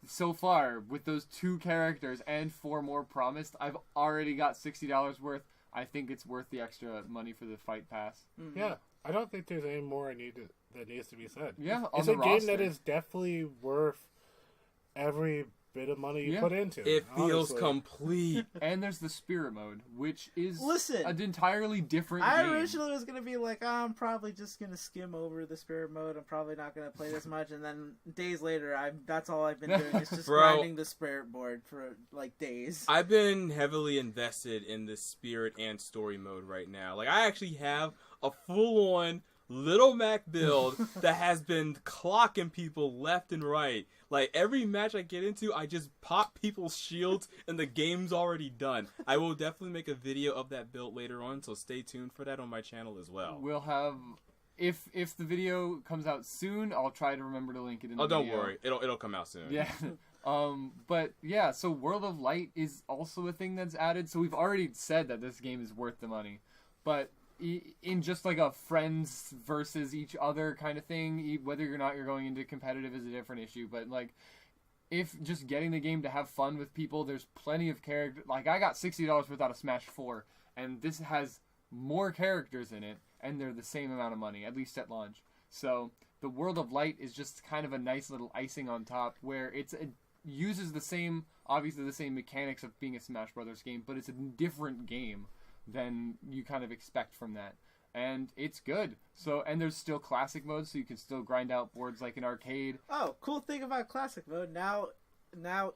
so far with those 2 characters and 4 more promised, I've already got $60 worth. I think it's worth the extra money for the Fight Pass. Mm-hmm. Yeah, I don't think there's any more that needs to be said. Yeah, it's a game that is definitely worth every bit of money you put into. It feels honestly. complete. And there's the Spirit Mode, which is Listen, an entirely different I game. originally was going to be like, I'm probably just going to skim over the Spirit Mode. I'm probably not going to play this much. And then days later, that's all I've been doing is just grinding the Spirit board for like days. I've been heavily invested in the Spirit and Story mode right now. Like, I actually have a full-on Little Mac build that has been clocking people left and right. Like, every match I get into, I just pop people's shields, and the game's already done. I will definitely make a video of that build later on, so stay tuned for that on my channel as well. We'll have, if the video comes out soon, I'll try to remember to link it in the video. Oh, don't worry. It'll come out soon. Yeah. But yeah, so World of Light is also a thing that's added. So we've already said that this game is worth the money. But in just like a friends versus each other kind of thing, whether or not you're going into competitive is a different issue. But like, if just getting the game to have fun with people, there's plenty of characters. Like, I got $60 worth out of Smash 4, and this has more characters in it, and they're the same amount of money, at least at launch. So the World of Light is just kind of a nice little icing on top, where it uses obviously the same mechanics of being a Smash Brothers game, but it's a different game than you kind of expect from that. And it's good. So, and there's still classic mode, so you can still grind out boards like an arcade. Oh, cool thing about classic mode, now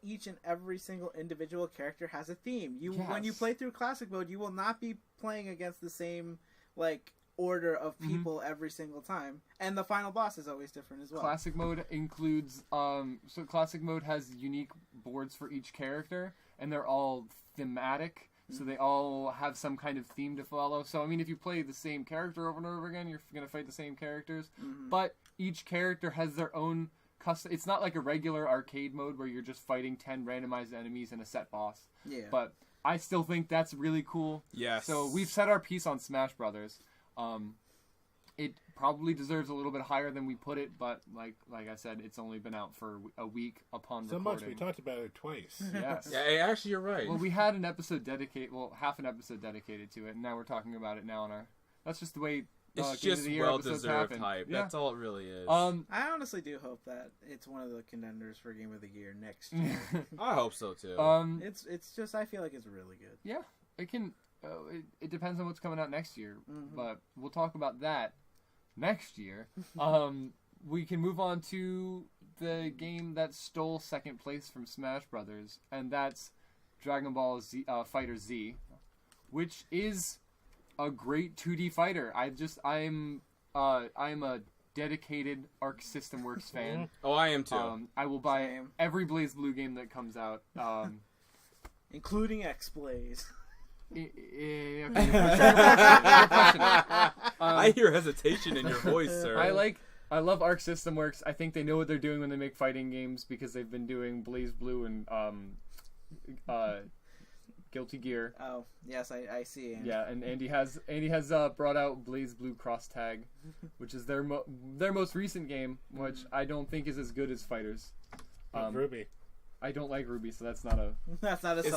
each and every single individual character has a theme. When you play through classic mode, you will not be playing against the same like order of people every single time, and the final boss is always different as well. Classic mode includes so classic mode has unique boards for each character, and they're all thematic. So they all have some kind of theme to follow. So, I mean, if you play the same character over and over again, you're going to fight the same characters. But each character has their own custom. It's not like a regular arcade mode where you're just fighting 10 randomized enemies and a set boss. Yeah. But I still think that's really cool. Yes. So we've set our piece on Smash Brothers. It probably deserves a little bit higher than we put it, but like I said, it's only been out for a week upon So recording. much, we talked about it twice. Yes. Yeah, actually, you're right. Well, we had an episode half an episode dedicated to it, and now we're talking about it now on our... That's just the way it's Game of just the Year episodes well-deserved happen. hype. Yeah. That's all it really is. I honestly do hope that it's one of the contenders for Game of the Year next year. I hope so, too. It's just, I feel like it's really good. Yeah, it can... it depends on what's coming out next year, but we'll talk about that next year. We can move on to the game that stole second place from Smash Brothers, and that's Dragon Ball Z, Fighter Z, which is a great 2D fighter. I'm a dedicated Arc System Works fan. Oh, I am too. I will buy Same. every Blaze Blue game that comes out. Including X-Blaze. I hear hesitation in your voice, sir. I love Arc System Works. I think they know what they're doing when they make fighting games because they've been doing Blaze Blue and Guilty Gear. Oh, yes, I see. Andy. Yeah, and Andy has brought out Blaze Blue Cross Tag, which is their most recent game, which I don't think is as good as Fighters. Ruby. I don't like Ruby, so that's not a... It's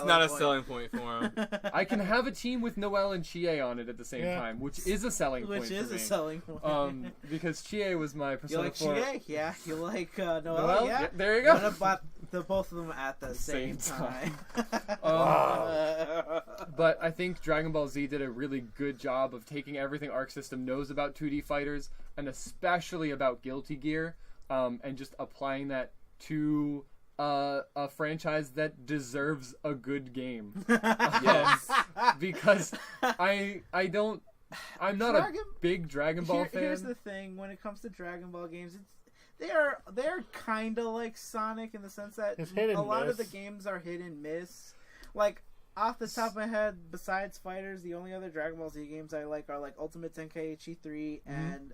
not a selling point for him. I can have a team with Noelle and Chie on it at the same time, which is a selling point Which is for a me. selling point. Because Chie was my You Persona like 4... Chie? Yeah. You like Noelle? Noelle? Yeah. There you go. What about both of them at the same time? But I think Dragon Ball Z did a really good job of taking everything Arc System knows about 2D fighters, and especially about Guilty Gear, and just applying that to... a franchise that deserves a good game. Yes. Because I'm not a big Dragon Ball fan. Here's the thing: when it comes to Dragon Ball games, they're kind of like Sonic in the sense that It's hit and a lot of the miss. games are hit and miss. Like off the top of my head, besides Fighters, the only other Dragon Ball Z games I like are like Ultimate Tenkaichi 3 and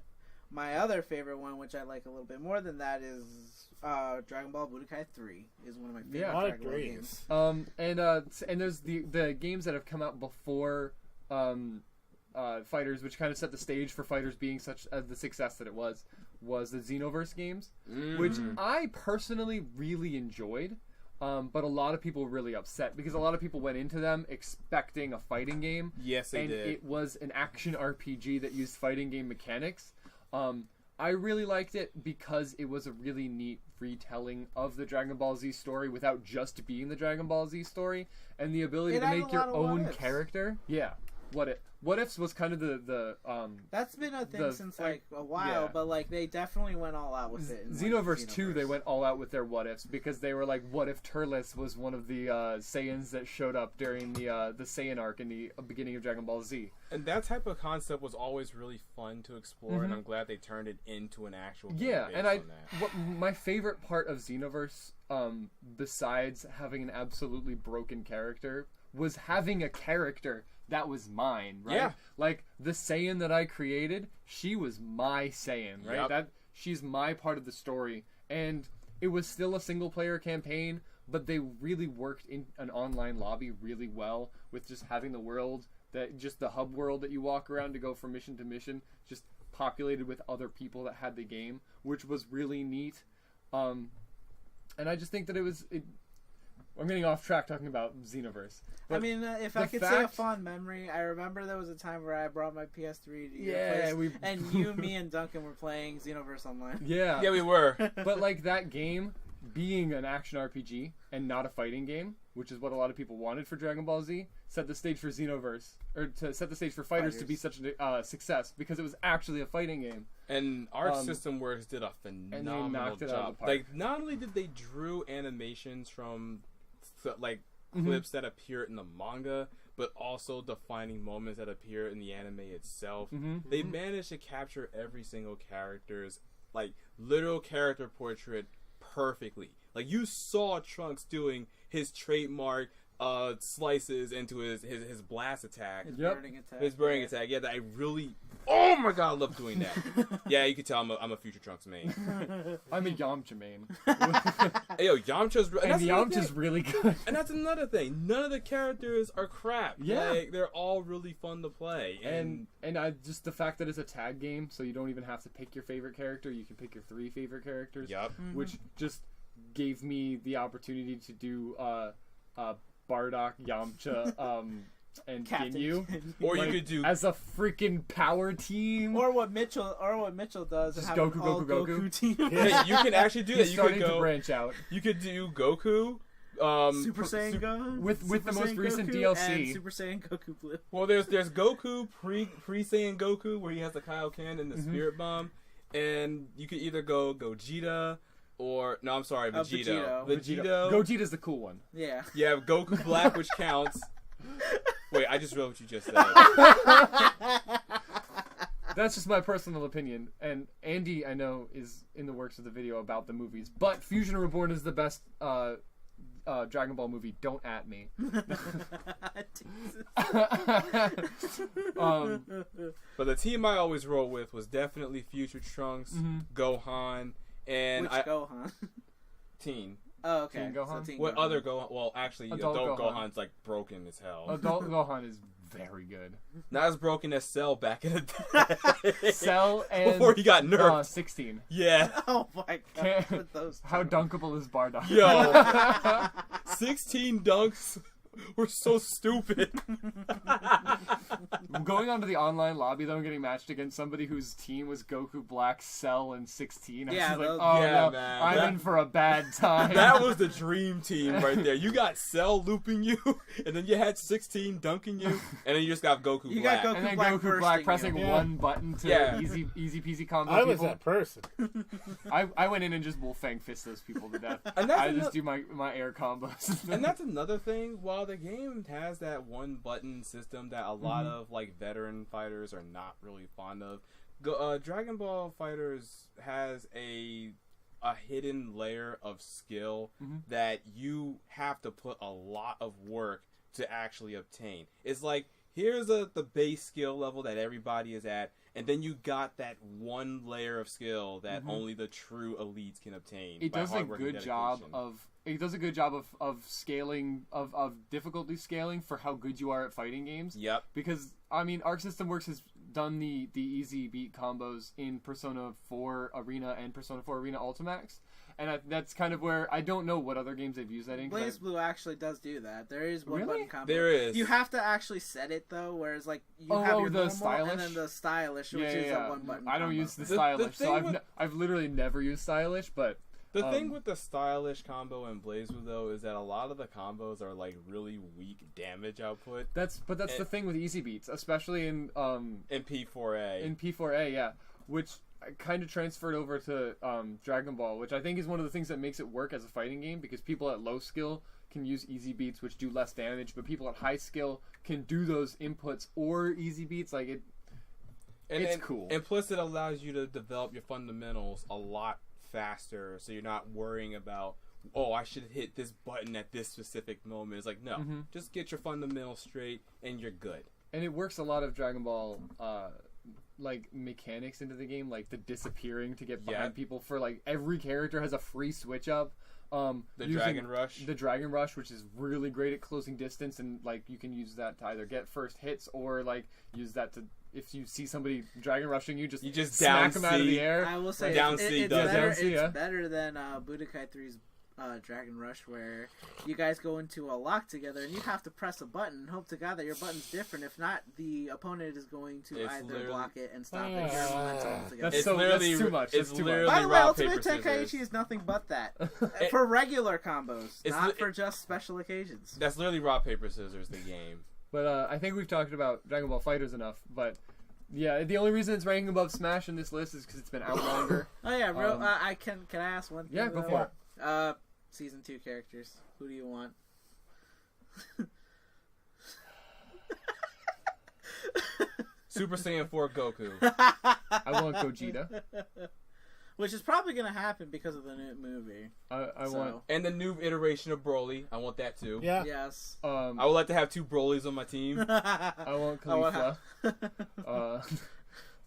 my other favorite one, which I like a little bit more than that, is Dragon Ball Budokai 3 is one of my favorite Dragon Ball games. And there's the games that have come out before Fighters, which kind of set the stage for Fighters being such the success that it was the Xenoverse games, which I personally really enjoyed. But a lot of people were really upset because a lot of people went into them expecting a fighting game. Yes, they did. It was an action RPG that used fighting game mechanics. I really liked it because it was a really neat retelling of the Dragon Ball Z story without just being the Dragon Ball Z story, and the ability to make your own character. Yeah. What Ifs was kind of the That's been a thing since like a while, but like they definitely went all out with it. Xenoverse 2, they went all out with their what ifs because they were like, what if Turles was one of the Saiyans that showed up during the Saiyan arc in the beginning of Dragon Ball Z? And that type of concept was always really fun to explore, and I'm glad they turned it into an actual game. Yeah, based and on that. what my favorite part of Xenoverse, besides having an absolutely broken character, was having a character that was mine, right? Yeah. Like, the Saiyan that I created, she was my Saiyan, right? Yep. She's my part of the story. And it was still a single-player campaign, but they really worked in an online lobby really well with just having the world, just the hub world that you walk around to go from mission to mission, just populated with other people that had the game, which was really neat. And I just think that I'm getting off track talking about Xenoverse. I mean, if I could say a fond memory, I remember there was a time where I brought my PS3 to your place, and you, me, and Duncan were playing Xenoverse Online. Yeah. Yeah, we were. But, like, that game being an action RPG and not a fighting game, which is what a lot of people wanted for Dragon Ball Z, set the stage for Xenoverse, or to set the stage for Fighters to be such a success, because it was actually a fighting game. And Arc System Works did a phenomenal knocked it out job. of the park. Like, not only did they drew animations from clips that appear in the manga, but also defining moments that appear in the anime itself. They managed to capture every single character's literal character portrait perfectly. Like, you saw Trunks doing his trademark slices into his blast attack. His Yep. burning attack. His burning attack. Yeah, that I really. Oh my god, I love doing that. Yeah, you can tell I'm a Future Trunks main. I'm a Yamcha main. Hey, yo, Yamcha's And Yamcha's really good. And that's another thing. None of the characters are crap. Yeah. Like, they're all really fun to play. And I just the fact that it's a tag game, so you don't even have to pick your favorite character. You can pick your 3 favorite characters. Yep. Which just gave me the opportunity to do Bardock, Yamcha, and Captain. Ginyu. Or Like, you could do. as a freaking power team. Or what Mitchell does. Just and have Goku, an all Goku. team. Yeah, you can actually do that. He's You starting could to go. branch out You could do Goku. Super Saiyan Goku with the Super most Saiyan recent Goku DLC. and Super Saiyan Goku Blue. Well, there's Goku pre Saiyan Goku where he has the Kaioken and the Spirit Bomb, and you could either go Gogeta or no, I'm sorry, Vegito. Gogeta's the cool one. Yeah. You have Goku Black, which counts. Wait, I just read what you just said. That's just my personal opinion. And Andy, I know, is in the works of the video about the movies. But Fusion Reborn is the best Dragon Ball movie. Don't at me. But the team I always roll with was definitely Future Trunks, Gohan, and Which Gohan? Teen. Oh, okay. Teen Gohan? So Teen What Gohan. other Gohan? Well, actually, Adult adult Gohan. Gohan's like broken as hell. Adult Gohan is very good. Not as broken as Cell back in the day. Cell and before he got nerfed. 16. Yeah. Oh my god. Can't- With those How two. dunkable is Bardock? Yo. 16 dunks were so stupid. Going onto the online lobby though and getting matched against somebody whose team was Goku, Black, Cell, and 16. I was Yeah, just like, those- oh Yeah, no, man. I'm That- in for a bad time. That was the dream team right there. You got Cell looping you, and then you had 16 dunking you, and then you just got Goku You Black. got and then Black Goku Black bursting pressing you. Yeah. one button to Yeah. easy peasy combo I was people. that person. I went in and just Wolfang fist those people to death. And that's I ano- just do my air combos. And that's another thing. While the game has that one button system that a lot of like veteran fighters are not really fond of, Dragon Ball Fighters has a hidden layer of skill that you have to put a lot of work to actually obtain. It's like here's the base skill level that everybody is at, and then you got that one layer of skill that only the true elites can obtain. It by does a hard work and good job dedication. of scaling of difficulty scaling for how good you are at fighting games. Yep. Because I mean, Arc System Works has done the easy beat combos in Persona 4 Arena and Persona 4 Arena Ultimax, and that's kind of where I don't know what other games they've used that in. 'Cause Blaze Blue actually does do that. There is one Really? button combo. There is. You have to actually set it though, whereas like you Oh, have your the normal stylish? and then the stylish, which yeah, is yeah. a one button. I don't combo. use the The stylish, so thing I've literally never used stylish, but The thing with the stylish combo in BlazBlue though is that a lot of the combos are like really weak damage output that's the thing with easy beats, especially in in P4A. in P4A, yeah, which kind of transferred over to Dragon Ball, which I think is one of the things that makes it work as a fighting game, because people at low skill can use easy beats, which do less damage, but people at high skill can do those inputs or easy beats. Like it's cool. And plus it allows you to develop your fundamentals a lot faster, so you're not worrying about, oh, I should hit this button at this specific moment. It's like, no, just get your fundamentals straight and you're good. And it works a lot of Dragon Ball like mechanics into the game, like the disappearing to get behind people. For like every character has a free switch up. The using Dragon Rush. The Dragon Rush, which is really great at closing distance, and like you can use that to either get first hits or like use that to, if you see somebody Dragon Rushing you, just down smack them out of C. the air. I will say Down it's, C it's does. better. Down C, it's yeah. better than Budokai 3's Dragon Rush, where you guys go into a lock together and you have to press a button and hope to God that your button's different. If not, the opponent is going to It's either literally- block it and stop it. Your momentum altogether. That's It's so literally that's too much. It's That's too literally much. By the way, rock, paper, Ultimate scissors. Tenkaichi is nothing but that. For regular combos, It's not li- for just special occasions. That's literally rock, paper, scissors, the game. But I think we've talked about Dragon Ball Fighters enough. But yeah, the only reason it's ranking above Smash in this list is because it's been out longer. Oh yeah, bro. Can I ask one thing? Yeah, go though? for it. Season 2 characters. Who do you want? Super Saiyan 4 Goku. I want Gogeta. Which is probably going to happen because of the new movie. I want... And the new iteration of Broly. I want that too. Yeah. Yes. I would like to have 2 Brolys on my team. I want Khalifa.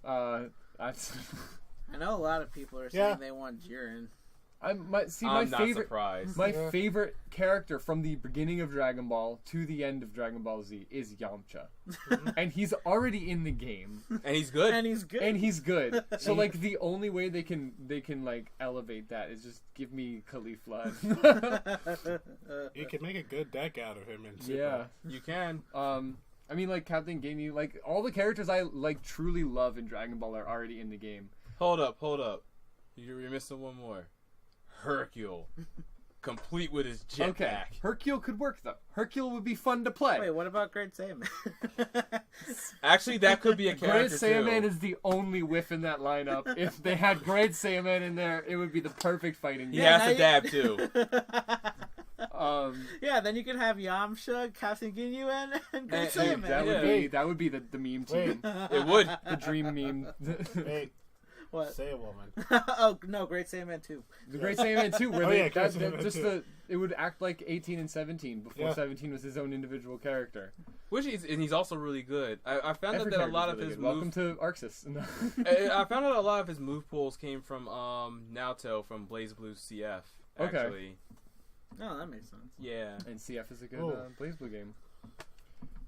I know a lot of people are saying they want Jiren. I'm not surprised. My favorite character from the beginning of Dragon Ball to the end of Dragon Ball Z is Yamcha, and he's already in the game, and he's good. So like the only way they can like elevate that is just give me Khalifa. You can make a good deck out of him in Super. Yeah, you can. I mean, like Captain Ginyu, like all the characters I like truly love in Dragon Ball are already in the game. Hold up. You're missing one more. Hercule, complete with his jetpack. Okay, Hercule could work though. Hercule would be fun to play. Wait, what about Great Saiyaman? Actually, that could be a character Great Saiyaman is the only whiff in that lineup. If they had Great Saiyaman in there, it would be the perfect fighting game. He has to dab too. Yeah, then you could have Yamcha, Captain Ginyu, and Great Saiyaman. That would be the meme team. It would. The dream meme. Hey. What? Say a woman. Oh no, Great Saiyaman 2. The Great Saiyaman 2, where it would act like 18 and 17 before 17 was his own individual character. And he's also really good. I found out that a lot of his welcome to Arxis. I found out a lot of his move pools came from Naoto from BlazBlue CF. Actually. Okay. Oh, that makes sense. Yeah. And CF is a good BlazBlue game.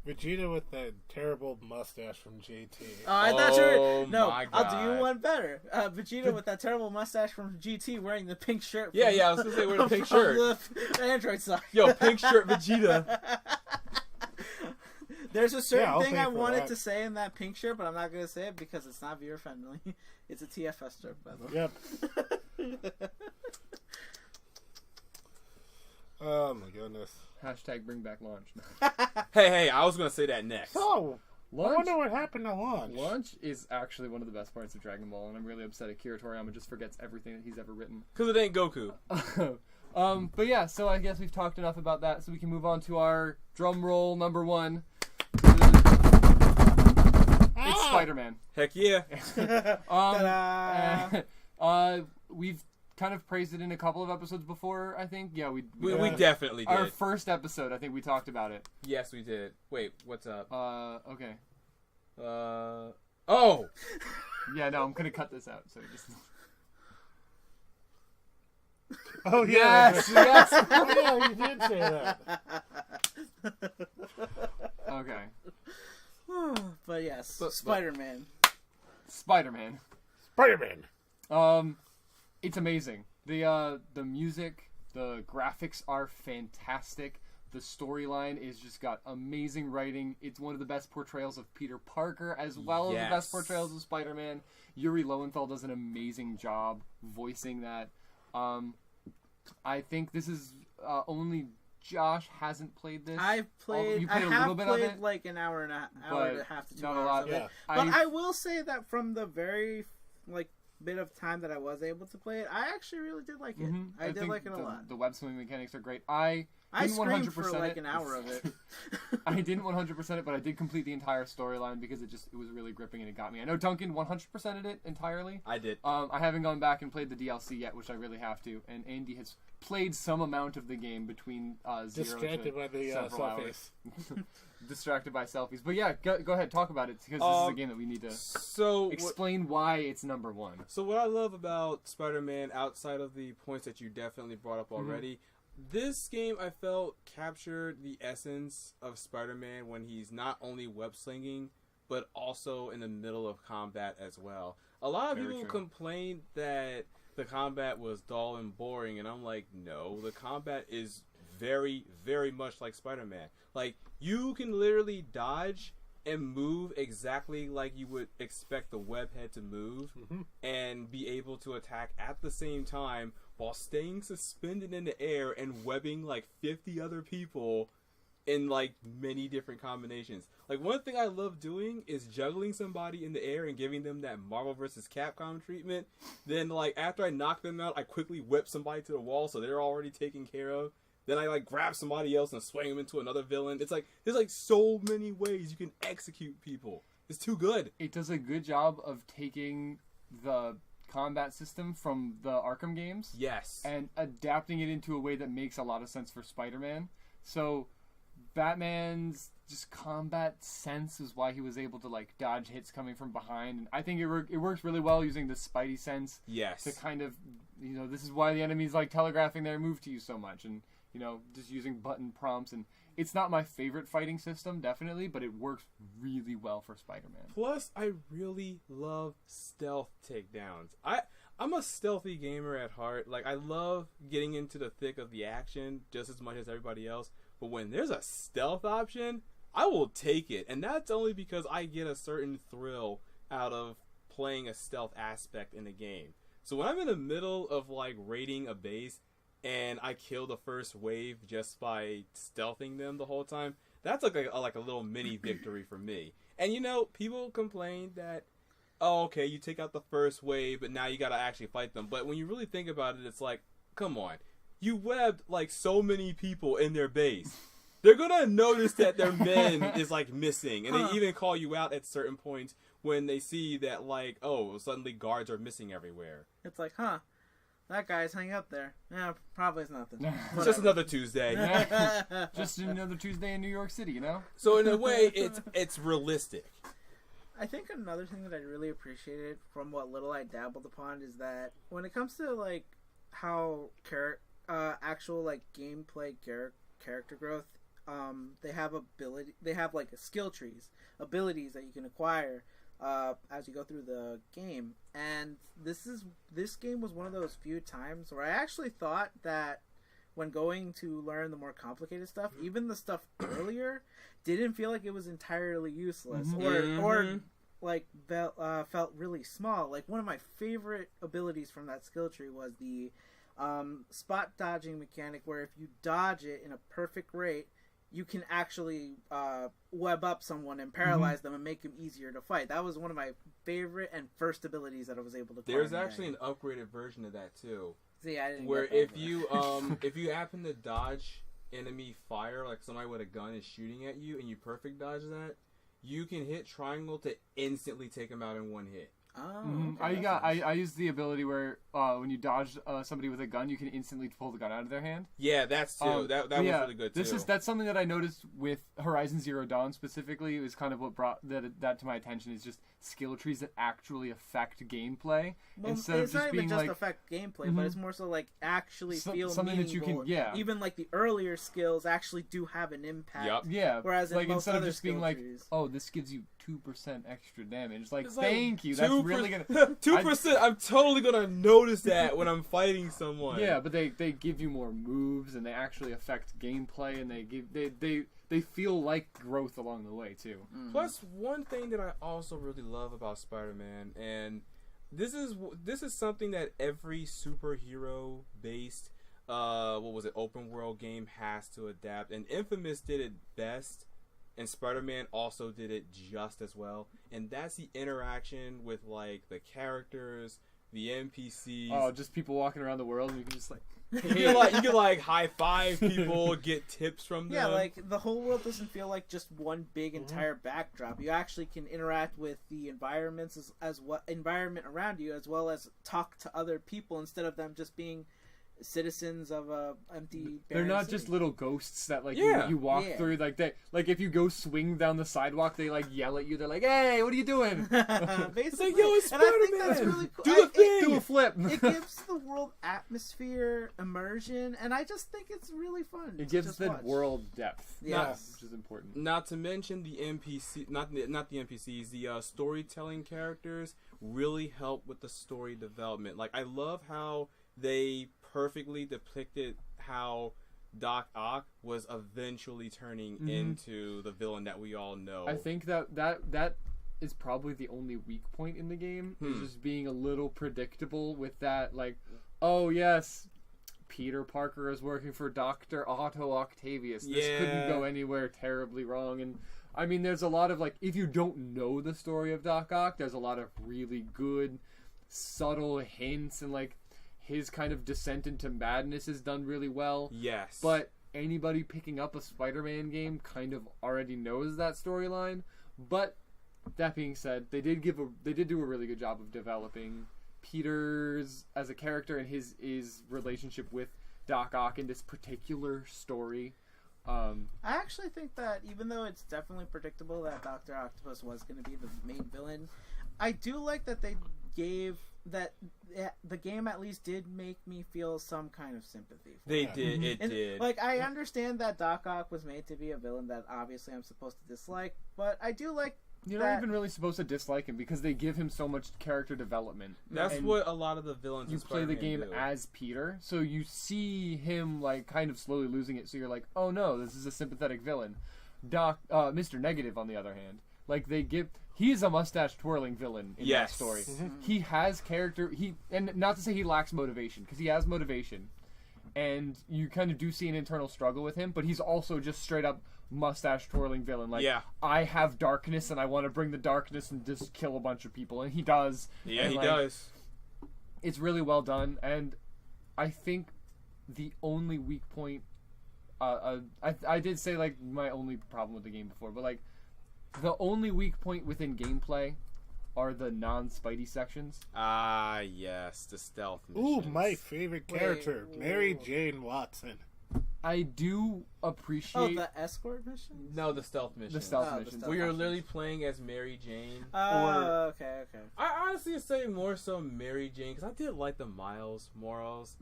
Vegeta with that terrible mustache from GT. Oh, I thought you were... No, my I'll God. do you one better. Vegeta with that terrible mustache from GT wearing the pink shirt. Yeah, I was going to say wearing the pink shirt. The Android side. Yo, pink shirt Vegeta. There's a certain thing I wanted to say in that pink shirt, but I'm not going to say it because it's not viewer friendly. It's a TFS strip, by the way. Yep. Oh my goodness. Hashtag bring back launch. Hey, I was going to say that next. Oh, Launch? I wonder what happened to Launch. Launch is actually one of the best parts of Dragon Ball, and I'm really upset Akira Toriyama just forgets everything that he's ever written. Because it ain't Goku. But yeah, so I guess we've talked enough about that, so we can move on to our drum roll number 1. It's Spider-Man. Heck yeah. We've kind of praised it in a couple of episodes before, I think. Yeah, we definitely did. Our first episode, I think we talked about it. Yes, we did. Wait, what's up? Okay. Oh! Yeah, no, I'm gonna cut this out, so just... Oh, yeah. Yes! Oh, yeah, you did say that. Okay. But yes, Spider-Man. Spider-Man. It's amazing. The music, the graphics are fantastic. The storyline is just got amazing writing. It's one of the best portrayals of Peter Parker, as well as the best portrayals of Spider-Man. Yuri Lowenthal does an amazing job voicing that. I think this is only Josh hasn't played this. I've played. You played I a have little bit played of it, like an hour and a half to 2 not hours a lot. of it. Yeah. But I will say that from the very bit of time that I was able to play it, I actually really did like it. Mm-hmm. I did like it a lot. The web swimming mechanics are great. I screamed for like an hour of it. I didn't 100% it, but I did complete the entire storyline because it was really gripping and it got me. I know Duncan 100%ed it entirely. I did. I haven't gone back and played the DLC yet, which I really have to. And Andy has played some amount of the game between 0 Distracted by the several selfies. hours. Distracted by selfies. But yeah, go ahead, talk about it, because this is a game that we need to explain why it's number 1. So what I love about Spider-Man, outside of the points that you definitely brought up already, this game I felt captured the essence of Spider-Man when he's not only web slinging, but also in the middle of combat as well. A lot of people complained that the combat was dull and boring, and I'm like, no, the combat is very, very much like Spider-Man. Like, you can literally dodge and move exactly like you would expect the webhead to move, and be able to attack at the same time while staying suspended in the air and webbing like 50 other people in like many different combinations. Like, one thing I love doing is juggling somebody in the air and giving them that Marvel vs. Capcom treatment. Then like after I knock them out, I quickly whip somebody to the wall so they're already taken care of. Then I like grab somebody else and swing them into another villain. It's like there's like so many ways you can execute people. It's too good. It does a good job of taking the combat system from the Arkham games. Yes. And adapting it into a way that makes a lot of sense for Spider-Man. So Batman's just combat sense is why he was able to like dodge hits coming from behind, and I think it works really well using the Spidey sense. Yes. To kind of, this is why the enemy's like telegraphing their move to you so much, and just using button prompts. And it's not my favorite fighting system, definitely, but it works really well for Spider-Man. Plus, I really love stealth takedowns. I'm a stealthy gamer at heart. Like, I love getting into the thick of the action just as much as everybody else. But when there's a stealth option, I will take it. And that's only because I get a certain thrill out of playing a stealth aspect in a game. So when I'm in the middle of, like, raiding a base and I kill the first wave just by stealthing them the whole time, that's like a little mini victory for me. And, people complain that, oh, okay, you take out the first wave, but now you gotta actually fight them. But when you really think about it, it's like, come on. You webbed, like, so many people in their base. They're gonna notice that their men is, like, missing. And they even call you out at certain points when they see that, like, oh, suddenly guards are missing everywhere. It's like, that guy's hanging up there. Yeah, probably is nothing. It's just another Tuesday. Just another Tuesday in New York City, So in a way, it's realistic. I think another thing that I really appreciated from what little I dabbled upon is that when it comes to like how actual like gameplay character growth, they have like skill trees, abilities that you can acquire as you go through the game. And this game was one of those few times where I actually thought that when going to learn the more complicated stuff, even the stuff earlier didn't feel like it was entirely useless or like felt really small. Like one of my favorite abilities from that skill tree was the spot dodging mechanic, where if you dodge it in a perfect rate, you can actually web up someone and paralyze them and make them easier to fight. That was one of my favorite and first abilities that I was able to. There's actually an upgraded version of that too. See, I didn't. Where if you happen to dodge enemy fire, like somebody with a gun is shooting at you, and you perfect dodge that, you can hit triangle to instantly take them out in one hit. Oh, okay. I used the ability where when you dodge somebody with a gun, you can instantly pull the gun out of their hand. Yeah, that's too. That was really good too. That's something that I noticed with Horizon Zero Dawn specifically. It was kind of what brought that to my attention, is just skill trees that actually affect gameplay instead of just being like affect gameplay, but it's more so like actually feel something meaningful. That you can Even like the earlier skills actually do have an impact. Yep. Yeah. Whereas like in most instead of other just being skill like, trees, oh, this gives you 2% extra damage. Like, it's thank you. That's really gonna 2%. I'm totally gonna notice that when I'm fighting someone. Yeah, but they give you more moves, and they actually affect gameplay, and they feel like growth along the way too. Plus, one thing that I also really love about Spider-Man, and this is something that every superhero based open world game has to adapt, and Infamous did it best, and Spider-Man also did it just as well, and that's the interaction with like the characters, the NPCs. Oh, just people walking around the world, and you can just like you can high five people, get tips from them. Yeah, like the whole world doesn't feel like just one big entire backdrop. You actually can interact with the environments as what environment around you, as well as talk to other people instead of them just being citizens of a empty. They're not city. just little ghosts that like Yeah. you walk through. Like if you go swing down the sidewalk, they like yell at you. They're like, "Hey, what are you doing?" Basically, It's like, yo, it's and I think that's Spider-Man. really cool. Do the thing. Do a flip. It gives the world atmosphere, immersion, and I just think it's really fun. It to gives just the watch. world depth. Yes. which is important. Not to mention the NPC, not the NPCs, the storytelling characters really help with the story development. Like, I love how they perfectly depicted how Doc Ock was eventually turning into the villain that we all know. I think that is probably the only weak point in the game, is just being a little predictable with that. Like, oh yes, Peter Parker is working for Dr. Otto Octavius. This couldn't go anywhere terribly wrong. And I mean, there's a lot of like, if you don't know the story of Doc Ock, there's a lot of really good subtle hints, and like his kind of descent into madness is done really well. Yes. But anybody picking up a Spider-Man game kind of already knows that storyline. But that being said, they did do a really good job of developing Peter's as a character and his relationship with Doc Ock in this particular story. I actually think that even though it's definitely predictable that Dr. Octopus was going to be the main villain, I do like that they gave that the game at least did make me feel some kind of sympathy for They him. did. It And, did. like, I understand that Doc Ock was made to be a villain that obviously I'm supposed to dislike, but I do like You're that... not even really supposed to dislike him because they give him so much character development. That's And what a lot of the villains. you in play the Spider-Man game do. as Peter, so you see him like kind of slowly losing it. So you're like, oh no, this is a sympathetic villain. Mr. Negative, on the other hand, like he is a mustache twirling villain in that Yes. story. He has character. And not to say he lacks motivation, because he has motivation, and you kind of do see an internal struggle with him. But he's also just straight up mustache twirling villain. Like, Yeah. I have darkness, and I want to bring the darkness and just kill a bunch of people, and he does. Yeah, And, he like, does. It's really well done, and I think the only weak point, I did say like my only problem with the game before, but like the only weak point within gameplay are the non-Spidey sections. Ah, yes, the stealth Ooh, missions. my favorite character, Mary Jane Watson. I do Oh, appreciate the escort mission? No, the stealth missions. the stealth Oh, the missions. stealth. Where you're literally playing as Mary Jane. Oh, okay. I honestly say more so Mary Jane because I did like the Miles Morales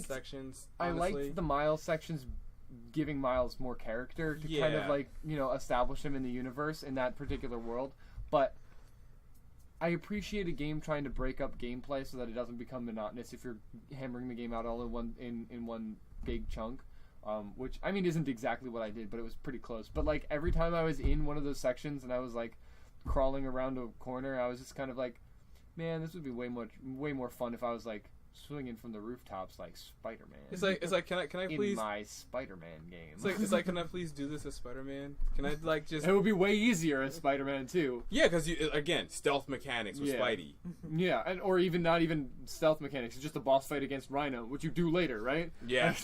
sections. I Honestly. liked the Miles sections, giving Miles more character to kind of Yeah. like, establish him in the universe in that particular world. But I appreciate a game trying to break up gameplay so that it doesn't become monotonous if you're hammering the game out all in one big chunk. Which I mean isn't exactly what I did, but it was pretty close. But like every time I was in one of those sections and I was like crawling around a corner, I was just kind of like, man, this would be way more fun if I was like swinging from the rooftops like Spider-Man. It's like can I in please my Spider-Man game. it's like can I please do this as Spider-Man? Can I like just It would be way easier as Spider-Man too. yeah, because you again stealth mechanics with Yeah. Spidey. Yeah, or even not even stealth mechanics. It's just a boss fight against Rhino, which you do later, right? Yeah.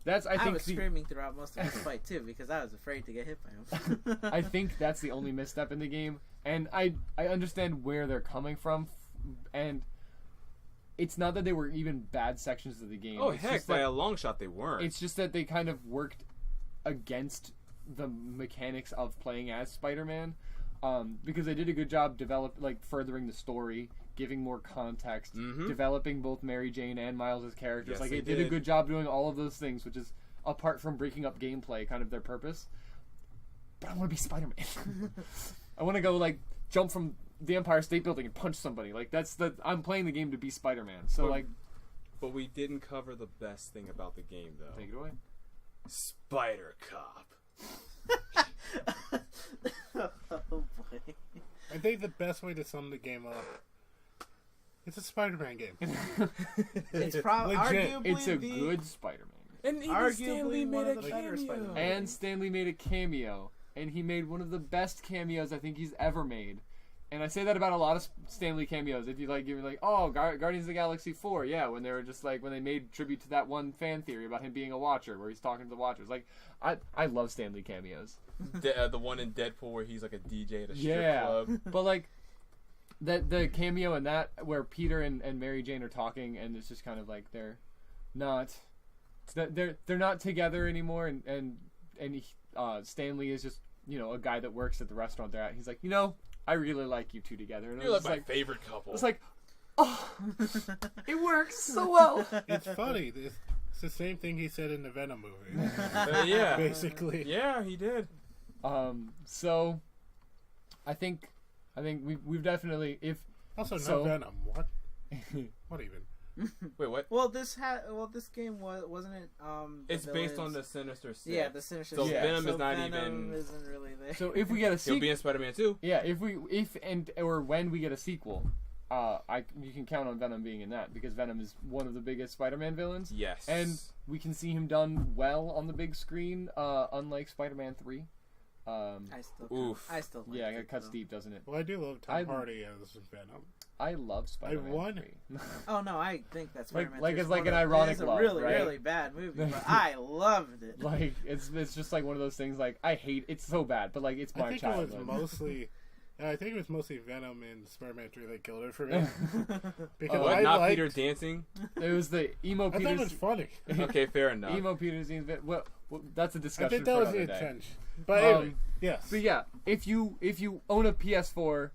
That's I think was screaming throughout most of this fight too because I was afraid to get hit by him. I think that's the only misstep in the game, and I understand where they're coming from, and it's not that they were even bad sections of the game. Oh It's heck, just by that- a long shot they weren't. It's just that they kind of worked against the mechanics of playing as Spider-Man, because they did a good job furthering the story, giving more context, developing both Mary Jane and Miles' characters. Yes, like they they did a did. good job doing all of those things, which is apart from breaking up gameplay, kind of their purpose. But I want to be Spider-Man. I want to go like jump from the Empire State Building and punch somebody. Like I'm playing the game to be Spider-Man. So but we didn't cover the best thing about the game though. take it away. Spider Cop. Oh boy. I think the best way to sum the game up, it's a Spider-Man game. It's probably Legit. arguably It's a the, good Spider-Man. And even Arguably Stanley one made of a the better cameo. Spider-Man. And Stanley made a cameo, and he made one of the best cameos I think he's ever made. And I say that about a lot of Stanley cameos. If you're like, oh, Guardians of the Galaxy 4, yeah, when they were just like when they made tribute to that one fan theory about him being a Watcher, where he's talking to the Watchers. Like, I love Stanley cameos. The one in Deadpool where he's like a DJ at a strip Yeah, club. but like the cameo in that where Peter and Mary Jane are talking, and it's just kind of like they're not together anymore, and Stanley is just a guy that works at the restaurant they're at. He's like, I really like you two together. And You're I was like my favorite couple. it's like, oh, it works so well. It's funny. It's the same thing he said in the Venom movie. yeah, Basically. yeah, he did. So I think we've definitely Also, no So- Venom. What? What even? Wait, what? Well, this game wasn't it? It's based on villains- the Sinister Six. Yeah, the Sinister So Six. Venom is not Venom even- isn't really there. so if we get a He'll sequel, be in Spider-Man 2. yeah, when we get a sequel, you can count on Venom being in that because Venom is one of the biggest Spider-Man villains. Yes. And we can see him done well on the big screen, unlike Spider-Man 3. Oof. I still like Yeah, it, it cuts though. deep, doesn't it? Well, I do love Tom Hardy as Venom. I love Spider-Man won. 3. Oh no, I think that's Spider-Man. like 3 is it's like one an of- ironic it's a love, really, right? really bad movie, but I loved it. Like it's just like one of those things. Like I hate it's so bad, but like it's I my think childhood. it was mostly I think it was mostly Venom and Spider-Man 3 that killed it for me. Because What? I Not liked... Peter dancing? It was the emo I thought Peter. it was funny. Okay, fair enough. Emo Peter scenes. Well, that's a I discussion think that for was the another day. intention. But anyway, yes. But yeah, if you own a PS4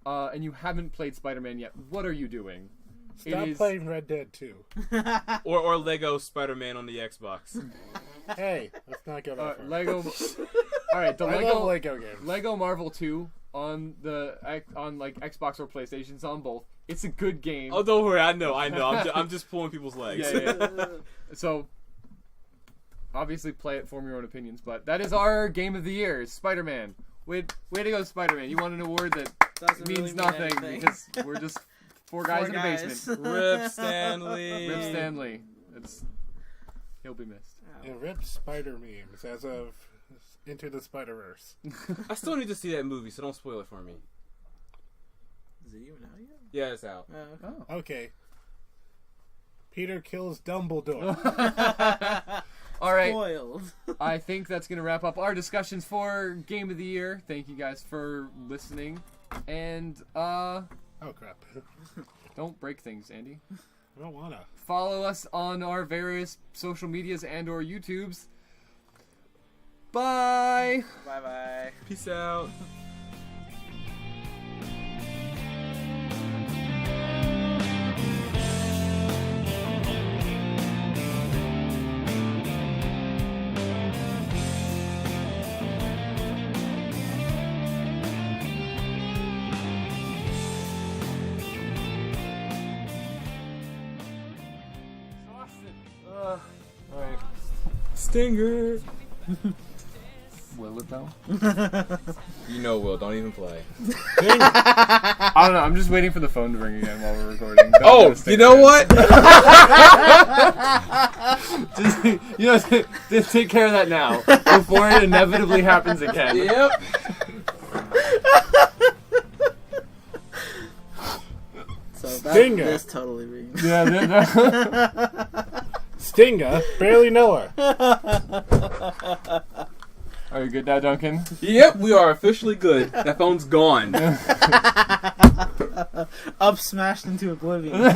and you haven't played Spider-Man yet, what are you doing? Stop playing Red Dead 2. Or Lego Spider-Man on the Xbox. Hey, let's not go that far. Lego. All right, the I love Lego games. Lego Marvel 2 on like Xbox or PlayStation. It's on both. It's a good game. Oh, don't worry. I know. I'm just pulling people's legs. Yeah. So obviously play it, form your own opinions. But that is our game of the year, Spider-Man. Way to go, Spider-Man. You won an award that Doesn't means really mean nothing anything. because we're just four guys in a guys. basement. Rip Stanley. Rip Stanley. He'll be missed. And rip Spider memes as of Into the Spider-Verse. I still need to see that movie, so don't spoil it for me. Is it even out yet? Yeah, it's out. Oh. Okay. Peter kills Dumbledore. All right. Spoiled. I think that's going to wrap up our discussions for Game of the Year. Thank you guys for listening. And, Oh, crap. don't break things, Andy. I don't wanna. Follow us on our various social medias and or YouTubes. Bye! Bye-bye. Peace out. Alright. Stinger. Will it though? You know, Will. Don't even play. I don't know. I'm just waiting for the phone to ring again while we're recording. Don't Oh, just you take know it. what? just take care of that now before it inevitably happens again. Yep. So Stinger. this totally means. Yeah. Stinga, barely know her. Are you good now, Duncan? Yep, we are officially good. That phone's gone. Up smashed into oblivion.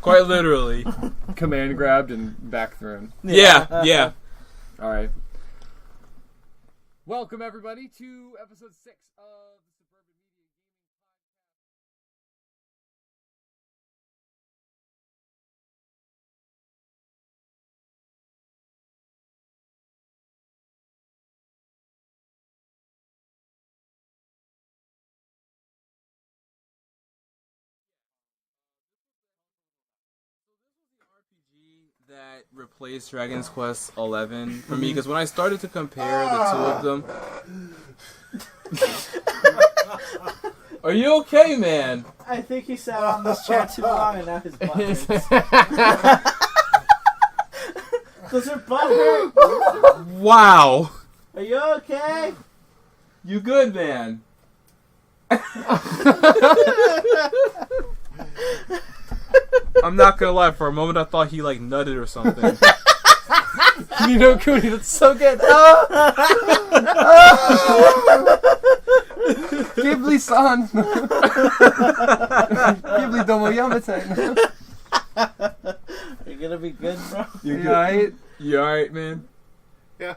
Quite literally. Command grabbed and back thrown. Yeah. All right. Welcome everybody to episode 6 of the Suburban Media Gaming That replaced Dragon's Quest 11 for me, because when I started to compare the two of them. Are you okay, man? I think he sat on this chair too long and now his butt hurts. Does your butt hurt? Wow. Are you okay? You good, man? I'm not gonna lie, for a moment I thought he like nutted or something. You know, Cooney, that's so good. Ghibli-san. Ghibli domo yamete. Are you gonna be good, bro? You alright? You alright, man? Yeah.